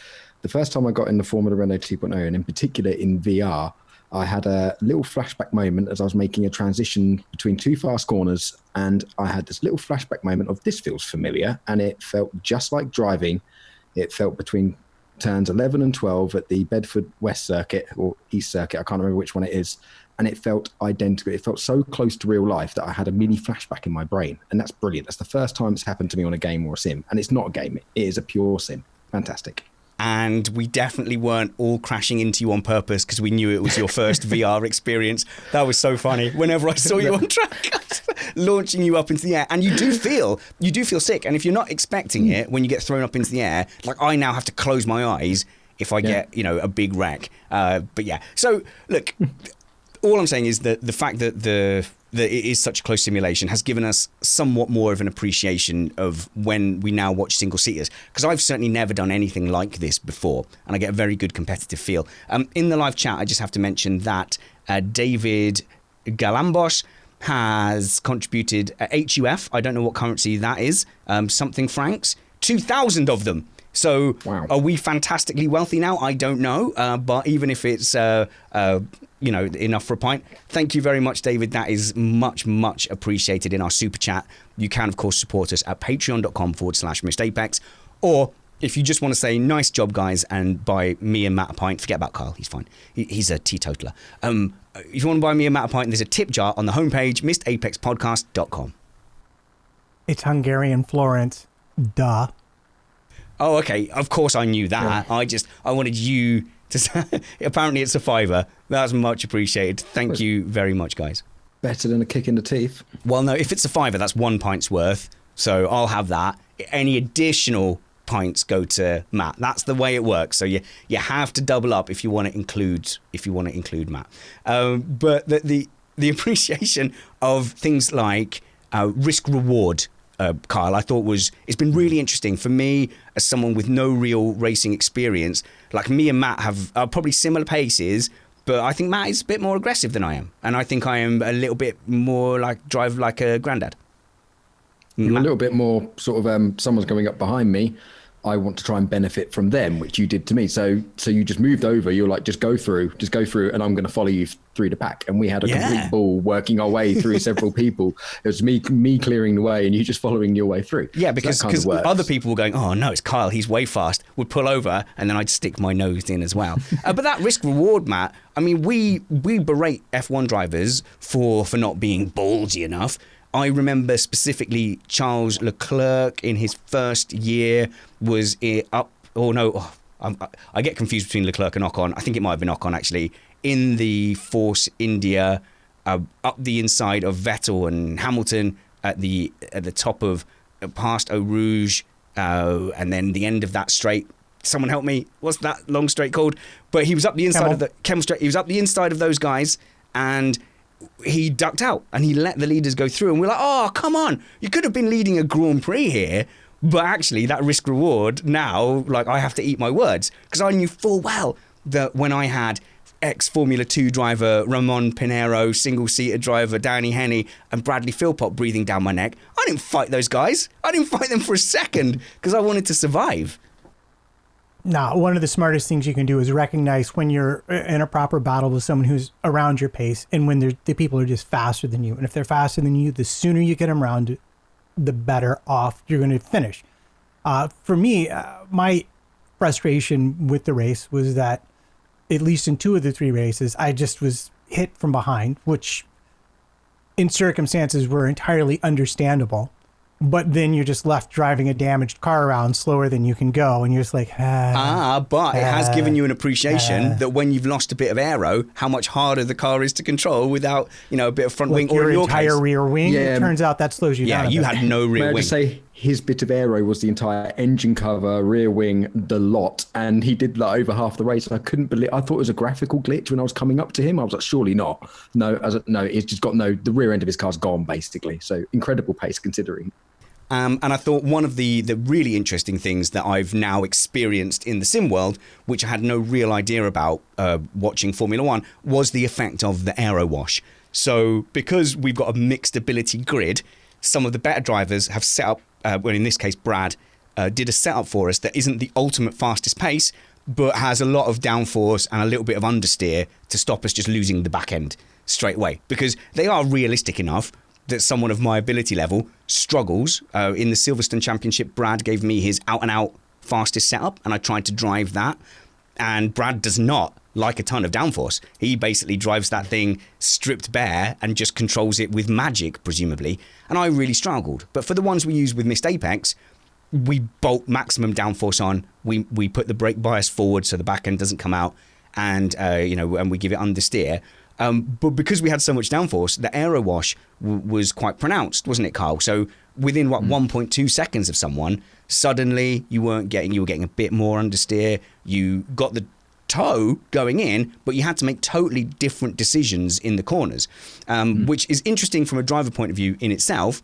the first time I got in the Formula Renault 2.0, and in particular in VR, I had a little flashback moment as I was making a transition between 2 fast corners. And I had this little flashback moment of this feels familiar. And it felt just like driving. It felt between turns 11 and 12 at the Bedford West Circuit or East Circuit. I can't remember which one it is. And it felt identical. It felt so close to real life that I had a mini flashback in my brain. And that's brilliant. That's the first time it's happened to me on a game or a sim. And it's not a game. It is a pure sim. Fantastic. And we definitely weren't all crashing into you on purpose because we knew it was your first VR experience. That was so funny. Whenever I saw you on track, launching you up into the air, and you do feel sick. And if you're not expecting it when you get thrown up into the air, like I now have to close my eyes if I get a big wreck. But yeah. So look, all I'm saying is that the fact that the that it is such a close simulation has given us somewhat more of an appreciation of when we now watch single seaters, because I've certainly never done anything like this before, and I get a very good competitive feel. In the live chat, I just have to mention that David Galambos has contributed HUF. I don't know what currency that is. Something francs. 2,000 of them. So wow. Are we fantastically wealthy now? I don't know. But even if it's enough for a pint, thank you very much, David. That is much, much appreciated in our super chat. You can, of course, support us at patreon.com/AmidstApex. Or if you just want to say, nice job, guys, and buy me and Matt a pint, forget about Carl. He's fine. He's a teetotaler. If you want to buy me and Matt a pint, there's a tip jar on the homepage, amidstapexpodcast.com. It's Hungarian Florence. Duh. Oh, okay. Of course I knew that. Yeah. I wanted you to say, apparently it's a £5. That's much appreciated. Thank you very much, guys. Better than a kick in the teeth. Well, no, if it's a £5, that's 1 pint's worth. So I'll have that. Any additional pints go to Matt. That's the way it works. So you have to double up if you want to include Matt. But the appreciation of things like risk reward, Kyle, I thought it's been really interesting for me as someone with no real racing experience. Like me and Matt have probably similar paces, but I think Matt is a bit more aggressive than I am, and I think I am a little bit more drive like a granddad. You're a little bit more sort of someone's coming up behind me, I want to try and benefit from them, which you did to me. So you just moved over. You're like, just go through, and I'm going to follow you through the pack. And we had a complete ball working our way through several people. It was me clearing the way and you just following your way through. Yeah, because other people were going, oh no, it's Kyle, he's way fast. Would pull over, and then I'd stick my nose in as well. But that risk reward, Matt. I mean, we berate F1 drivers for not being ballsy enough. I remember specifically Charles Leclerc in his first year was up, or no, I get confused between Leclerc and Ocon. I think it might have been Ocon actually, in the Force India, up the inside of Vettel and Hamilton at the top of past Eau Rouge, and then the end of that straight. Someone help me. What's that long straight called? But he was up the inside of the Camel Straight. He was up the inside of those guys, and he ducked out and he let the leaders go through, and we're like, oh, come on, you could have been leading a Grand Prix here. But actually that risk reward now, like, I have to eat my words, because I knew full well that when I had ex-Formula 2 driver Ramon Pinheiro, single-seater driver Danny Henney and Bradley Philpott breathing down my neck, I didn't fight those guys. I didn't fight them for a second because I wanted to survive. Now, one of the smartest things you can do is recognize when you're in a proper battle with someone who's around your pace, and when the people are just faster than you. And if they're faster than you, the sooner you get them around, the better off you're going to finish. For me, my frustration with the race was that, at least in 2 of the 3 races, I just was hit from behind, which in circumstances were entirely understandable. But then you're just left driving a damaged car around slower than you can go, and you're just like, but it has given you an appreciation that when you've lost a bit of aero, how much harder the car is to control without, a bit of front wing, or your in your entire case, rear wing. Yeah, it turns out that slows you down. Yeah, you had no rear wing. May I just say, his bit of aero was the entire engine cover, rear wing, the lot, and he did that over half the race. I couldn't believe. I thought it was a graphical glitch when I was coming up to him. I was like, surely not. No, it's just got the rear end of his car's gone basically. So incredible pace considering. And I thought one of the really interesting things that I've now experienced in the sim world, which I had no real idea about watching Formula One, was the effect of the aero wash. So because we've got a mixed ability grid, some of the better drivers have set up, well, in this case, Brad did a setup for us that isn't the ultimate fastest pace, but has a lot of downforce and a little bit of understeer to stop us just losing the back end straight away. Because they are realistic enough that someone of my ability level struggles. In the Silverstone Championship, Brad gave me his out-and-out fastest setup, and I tried to drive that. And Brad does not like a ton of downforce. He basically drives that thing stripped bare and just controls it with magic, presumably. And I really struggled. But for the ones we use with Amidst Apex, we bolt maximum downforce on. We put the brake bias forward so the back end doesn't come out, and and we give it understeer. But because we had so much downforce, the aero wash was quite pronounced, wasn't it, Carl? So within 1.2 seconds of someone, suddenly you were getting a bit more understeer. You got the toe going in, but you had to make totally different decisions in the corners, which is interesting from a driver point of view in itself.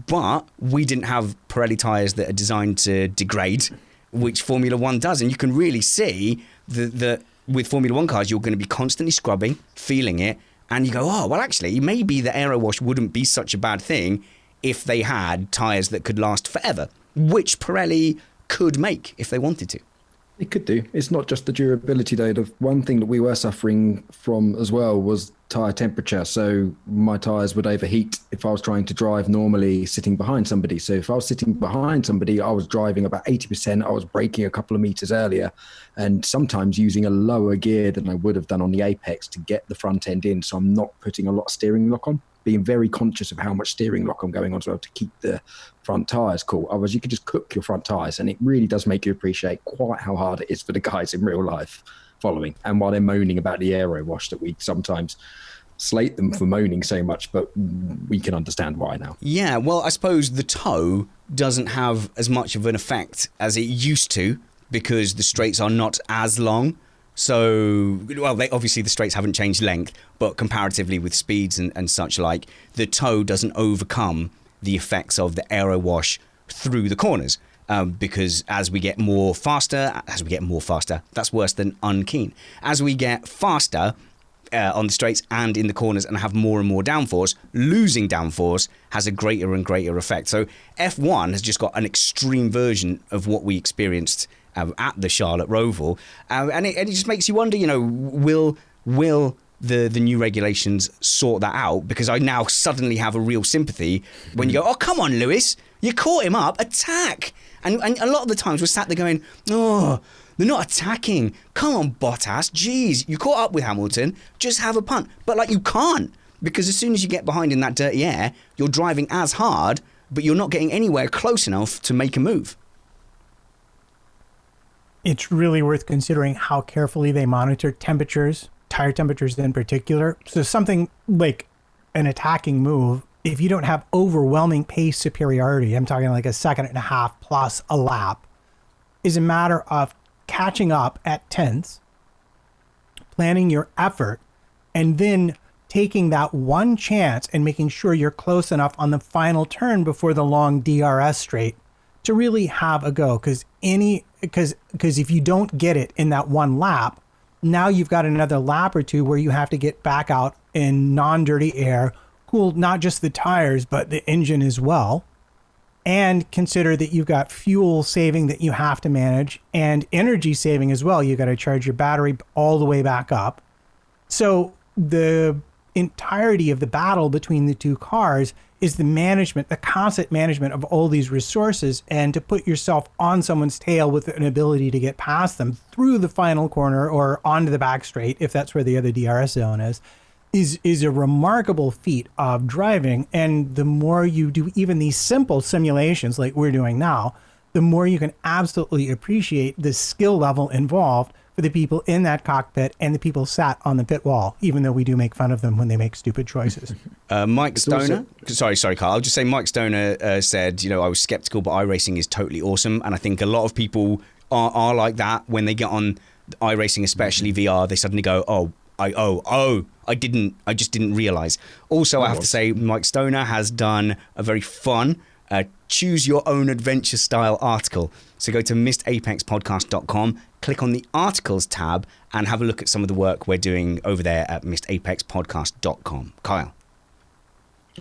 But we didn't have Pirelli tyres that are designed to degrade, which Formula One does. And you can really see that with Formula One cars, you're going to be constantly scrubbing, feeling it. And you go, oh, well, actually, maybe the aero wash wouldn't be such a bad thing if they had tyres that could last forever, which Pirelli could make if they wanted to. It could do. It's not just the durability, though. The one thing that we were suffering from as well was tyre temperature. So my tyres would overheat if I was trying to drive normally sitting behind somebody. So if I was sitting behind somebody, I was driving about 80%. I was braking a couple of meters earlier and sometimes using a lower gear than I would have done on the Apex to get the front end in. So I'm not putting a lot of steering lock on. Being very conscious of how much steering lock I'm going on as well to keep the front tyres cool. Otherwise, you could just cook your front tyres, and it really does make you appreciate quite how hard it is for the guys in real life following. And while they're moaning about the aero wash that we sometimes slate them for moaning so much, but we can understand why now. Yeah, well, I suppose the toe doesn't have as much of an effect as it used to because the straights are not as long. So, well, obviously the straights haven't changed length, but comparatively with speeds and such like, the toe doesn't overcome the effects of the aero wash through the corners. Because as we get faster, that's worse than unkeen. As we get faster on the straights and in the corners and have more and more downforce, losing downforce has a greater and greater effect. So F1 has just got an extreme version of what we experienced at the Charlotte Roval, and it just makes you wonder, will the new regulations sort that out? Because I now suddenly have a real sympathy when you go, oh, come on, Lewis, you caught him up, attack. And a lot of the times we're sat there going, oh, they're not attacking. Come on, Bottas, geez, you caught up with Hamilton, just have a punt. But you can't, because as soon as you get behind in that dirty air, you're driving as hard, but you're not getting anywhere close enough to make a move. It's really worth considering how carefully they monitor temperatures, tire temperatures in particular. So something like an attacking move, if you don't have overwhelming pace superiority, I'm talking like a second and a half plus a lap, is a matter of catching up at tenths, planning your effort, and then taking that one chance and making sure you're close enough on the final turn before the long DRS straight to really have a go. Because if you don't get it in that one lap, now you've got another lap or two where you have to get back out in non-dirty air, cool not just the tires, but the engine as well. And consider that you've got fuel saving that you have to manage and energy saving as well. You got to charge your battery all the way back up. So the entirety of the battle between the two cars is the constant management of all these resources, and to put yourself on someone's tail with an ability to get past them through the final corner or onto the back straight, if that's where the other DRS zone is a remarkable feat of driving. And the more you do even these simple simulations like we're doing now, the more you can absolutely appreciate the skill level involved for the people in that cockpit and the people sat on the pit wall, even though we do make fun of them when they make stupid choices. Mike Stoner, sorry, Carl. I'll just say Mike Stoner said, I was skeptical, but iRacing is totally awesome. And I think a lot of people are like that when they get on iRacing, especially VR. They suddenly go, I just didn't realize. Also, I have to say, Mike Stoner has done a very fun choose your own adventure style article. So go to amidstapexpodcast.com, click on the articles tab, and have a look at some of the work we're doing over there at amidstapexpodcast.com. Kyle.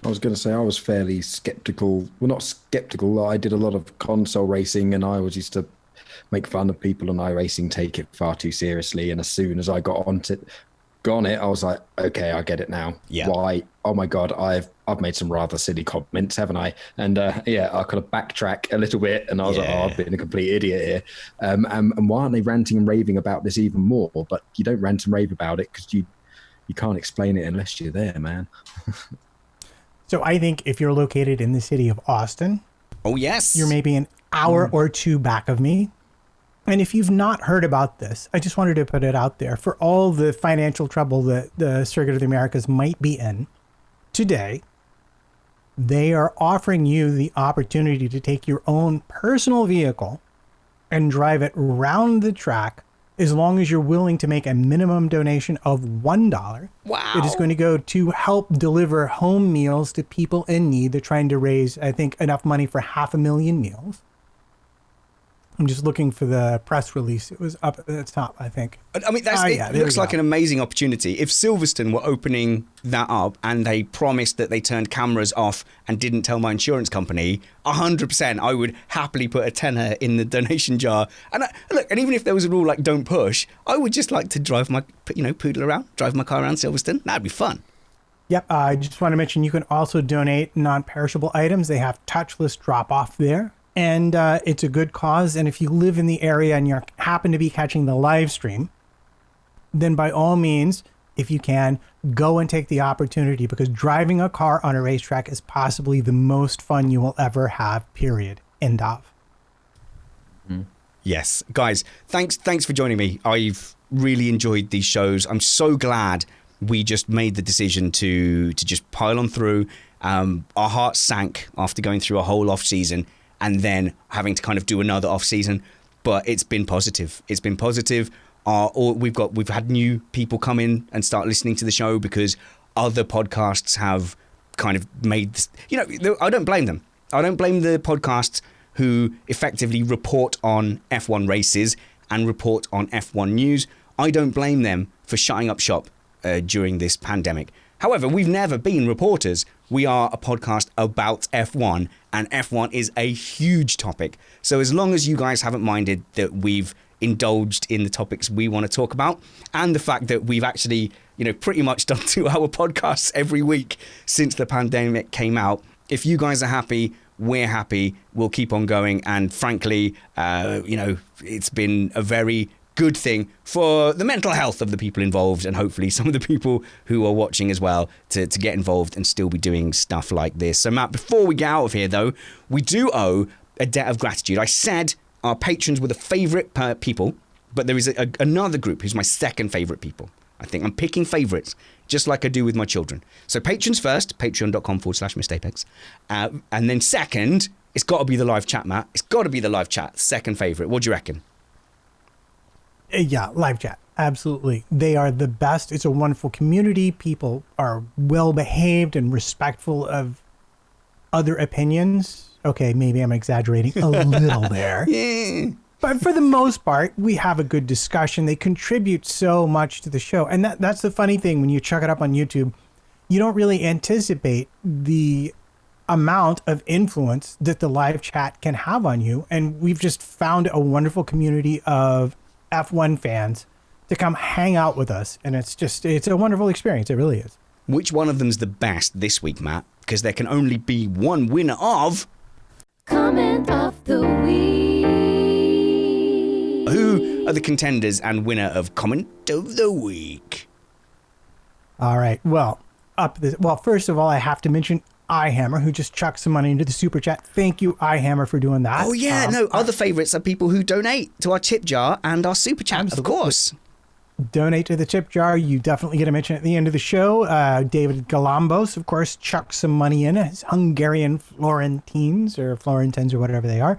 I was going to say I was fairly skeptical. Well, not skeptical. I did a lot of console racing, and I was used to make fun of people on iRacing take it far too seriously. And as soon as I got on it, I was like, okay, I get it now. Yeah. Why? Oh my God, I've made some rather silly comments, haven't I? And I kind of backtrack a little bit, and I was like, oh, I've been a complete idiot here. And why aren't they ranting and raving about this even more? But you don't rant and rave about it because you can't explain it unless you're there, man. So I think if you're located in the city of Austin, oh yes, you're maybe an hour or two back of me. And if you've not heard about this, I just wanted to put it out there for all the financial trouble that the Circuit of the Americas might be in today. They are offering you the opportunity to take your own personal vehicle and drive it around the track as long as you're willing to make a minimum donation of $1. Wow. It is going to go to help deliver home meals to people in need. They're trying to raise, I think, enough money for 500,000 meals. I'm just looking for the press release. It was up at the top, I think. I mean, it looks like an amazing opportunity. If Silverstone were opening that up and they promised that they turned cameras off and didn't tell my insurance company, 100%, I would happily put a tenner in the donation jar. And look, and even if there was a rule like don't push, I would just like to drive my, poodle around, drive my car around Silverstone. That'd be fun. Yep. I just want to mention you can also donate non-perishable items. They have touchless drop-off there. And it's a good cause. And if you live in the area and you happen to be catching the live stream, then by all means, if you can, go and take the opportunity, because driving a car on a racetrack is possibly the most fun you will ever have, period. End of. Yes. Guys, thanks for joining me. I've really enjoyed these shows. I'm so glad we just made the decision to just pile on through. Our hearts sank after going through a whole off season and then having to kind of do another off season, but it's been positive. It's been positive. We've had new people come in and start listening to the show because other podcasts have kind of made this, I don't blame them. I don't blame the podcasts who effectively report on F1 races and report on F1 news. I don't blame them for shutting up shop during this pandemic. However, we've never been reporters. We are a podcast about F1, and F1 is a huge topic. So as long as you guys haven't minded that we've indulged in the topics we want to talk about, and the fact that we've actually, pretty much done 2-hour podcasts every week since the pandemic came out, if you guys are happy, we're happy. We'll keep on going. And frankly, it's been a very good thing for the mental health of the people involved, and hopefully some of the people who are watching as well to get involved and still be doing stuff like this. So Matt, before we get out of here though, we do owe a debt of gratitude. I said our patrons were the favourite people, but there is another group who's my second favourite people. I think I'm picking favourites, just like I do with my children. So patrons first, patreon.com/MrApex. And then second, it's got to be the live chat, Matt. It's got to be the live chat, second favourite. What do you reckon? Yeah, live chat. Absolutely. They are the best. It's a wonderful community. People are well behaved and respectful of other opinions. Okay, maybe I'm exaggerating a little there. Yeah. But for the most part, we have a good discussion. They contribute so much to the show. And that's the funny thing when you chuck it up on YouTube. You don't really anticipate the amount of influence that the live chat can have on you. And we've just found a wonderful community of F1 fans to come hang out with us, and it's a wonderful experience. It really is. Which one of them's the best this week, Matt? Because there can only be one winner of Comment of the Week. Who are the contenders and winner of Comment of the Week? All right. Well, first of all, I have to mention iHammer, who just chucked some money into the super chat. Thank you, iHammer, for doing that. Oh yeah, other favourites are people who donate to our tip jar and our super chat, absolutely. Of course. Donate to the tip jar. You definitely get a mention at the end of the show. David Galambos, of course, chucked some money in. His Hungarian Florentines or whatever they are.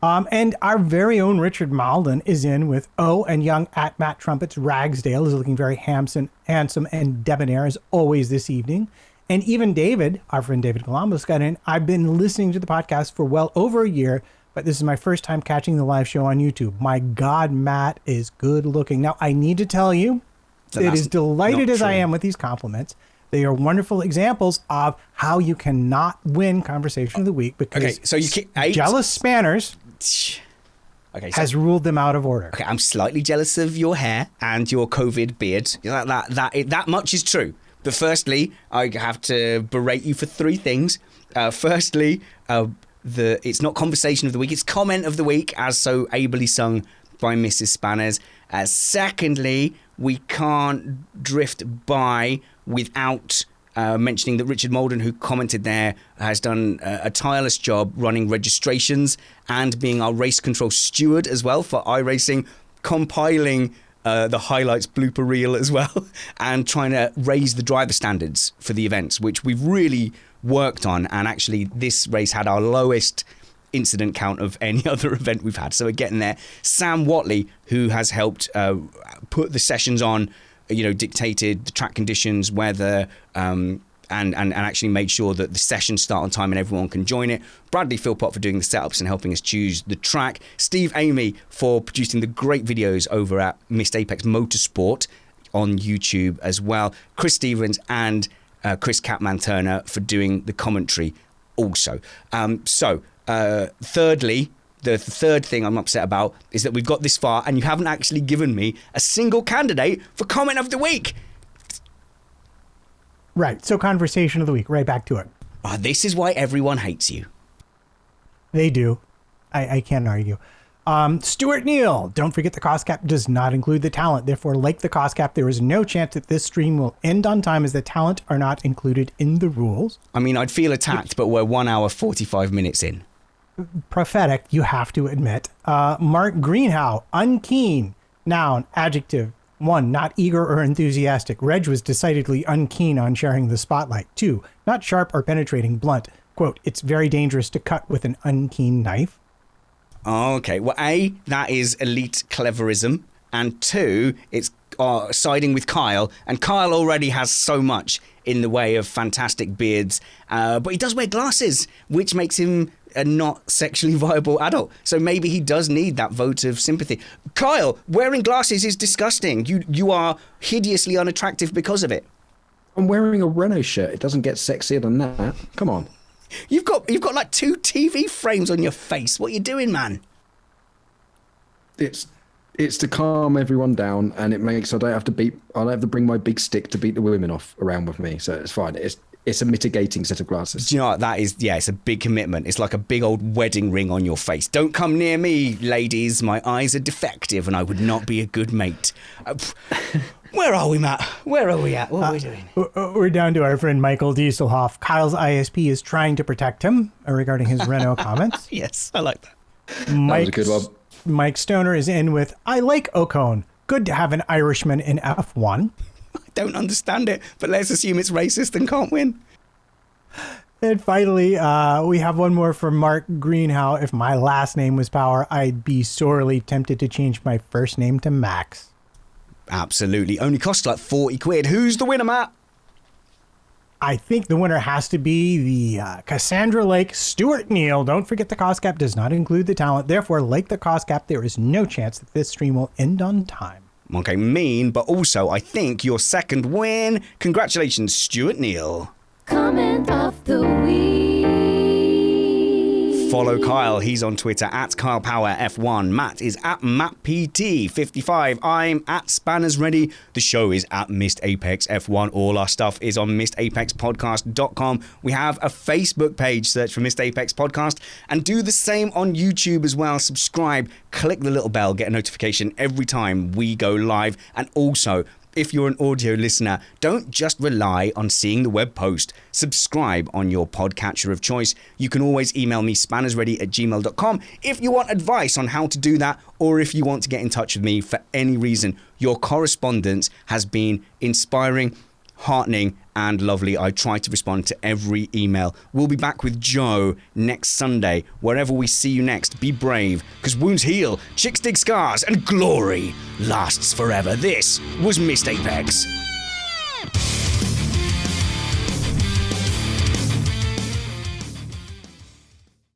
And our very own Richard Malden is in with and young at Matt Trumpets. Ragsdale is looking very handsome and debonair as always this evening. And even David, our friend David Galambos, got in. I've been listening to the podcast for well over a year, but this is my first time catching the live show on YouTube. My God, Matt is good looking. Now, I need to tell you, that as delighted as I am with these compliments, they are wonderful examples of how you cannot win Conversation of the Week because jealous spanners has ruled them out of order. Okay, I'm slightly jealous of your hair and your COVID beard. That much is true. But firstly, I have to berate you for three things. Firstly, it's not Conversation of the Week, it's Comment of the Week, as so ably sung by Mrs. Spanners. Secondly, we can't drift by without mentioning that Richard Malden, who commented there, has done a tireless job running registrations and being our race control steward as well for iRacing, compiling the highlights blooper reel as well, and trying to raise the driver standards for the events, which we've really worked on. And actually, this race had our lowest incident count of any other event we've had. So we're getting there. Sam Watley, who has helped put the sessions on, dictated the track conditions, weather, and actually made sure that the sessions start on time and everyone can join it. Bradley Philpott for doing the setups and helping us choose the track. Steve Amy for producing the great videos over at Missed Apex Motorsport on YouTube as well. Chris Stevens and Chris Catman Turner for doing the commentary also. Thirdly, the third thing I'm upset about is that we've got this far and you haven't actually given me a single candidate for comment of the week. Right. So conversation of the week, right back to it. This is why everyone hates you. They do. I can't argue. Stuart Neal, don't forget the cost cap does not include the talent. Therefore, like the cost cap, there is no chance that this stream will end on time as the talent are not included in the rules. I mean, I'd feel attacked, but we're 1 hour, 45 minutes in. Prophetic, you have to admit. Mark Greenhow, unkeen, noun, adjective. 1, not eager or enthusiastic. Reg was decidedly unkeen on sharing the spotlight. 2, not sharp or penetrating, blunt. Quote, it's very dangerous to cut with an unkeen knife. Okay, well, A, that is elite cleverism, and 2, it's siding with Kyle, and Kyle already has so much in the way of fantastic beards, but he does wear glasses, which makes him a not sexually viable adult. So maybe he does need that vote of sympathy. Kyle, wearing glasses is disgusting. You are hideously unattractive because of it. I'm wearing a Renault shirt. It doesn't get sexier than that. Come on. You've got like 2 TV frames on your face. What are you doing, man? It's to calm everyone down, and it makes I don't have to bring my big stick to beat the women off around with me. So it's fine. It's a mitigating set of glasses. Do you know what that is? Yeah, it's a big commitment. It's like a big old wedding ring on your face. Don't come near me, ladies. My eyes are defective and I would not be a good mate. Where are we, Matt? Where are we at? What are we doing? We're down to our friend Michael Dieselhoff. Kyle's ISP is trying to protect him regarding his Renault comments. Yes, I like that. That was a good one. Mike Stoner is in with, I like Ocon. Good to have an Irishman in F1. Don't understand it, but let's assume it's racist and can't win. And finally, we have one more from Mark Greenhow. If my last name was Power, I'd be sorely tempted to change my first name to Max. Absolutely. Only costs like 40 quid. Who's the winner, Matt? I think the winner has to be the Cassandra Lake Stuart Neal. Don't forget the cost cap does not include the talent. Therefore, like the cost cap, there is no chance that this stream will end on time. Okay, mean, but also I think your second win. Congratulations, Stuart Neal. Comment of the week. Follow Kyle. He's on Twitter at KylePowerF1. Matt is at MattPT55. I'm at SpannersReady. The show is at Missed Apex F1. All our stuff is on MissedApexPodcast.com. We have a Facebook page. Search for Missed Apex Podcast. And do the same on YouTube as well. Subscribe. Click the little bell. Get a notification every time we go live. And also, if you're an audio listener, don't just rely on seeing the web post. Subscribe on your podcatcher of choice. You can always email me, spannersready@gmail.com, if you want advice on how to do that, or if you want to get in touch with me for any reason. Your correspondence has been inspiring, heartening, and lovely. I try to respond to every email. We'll be back with Joe next Sunday. Wherever we see you next, be brave, because wounds heal, chicks dig scars, and glory lasts forever. This was Missed Apex.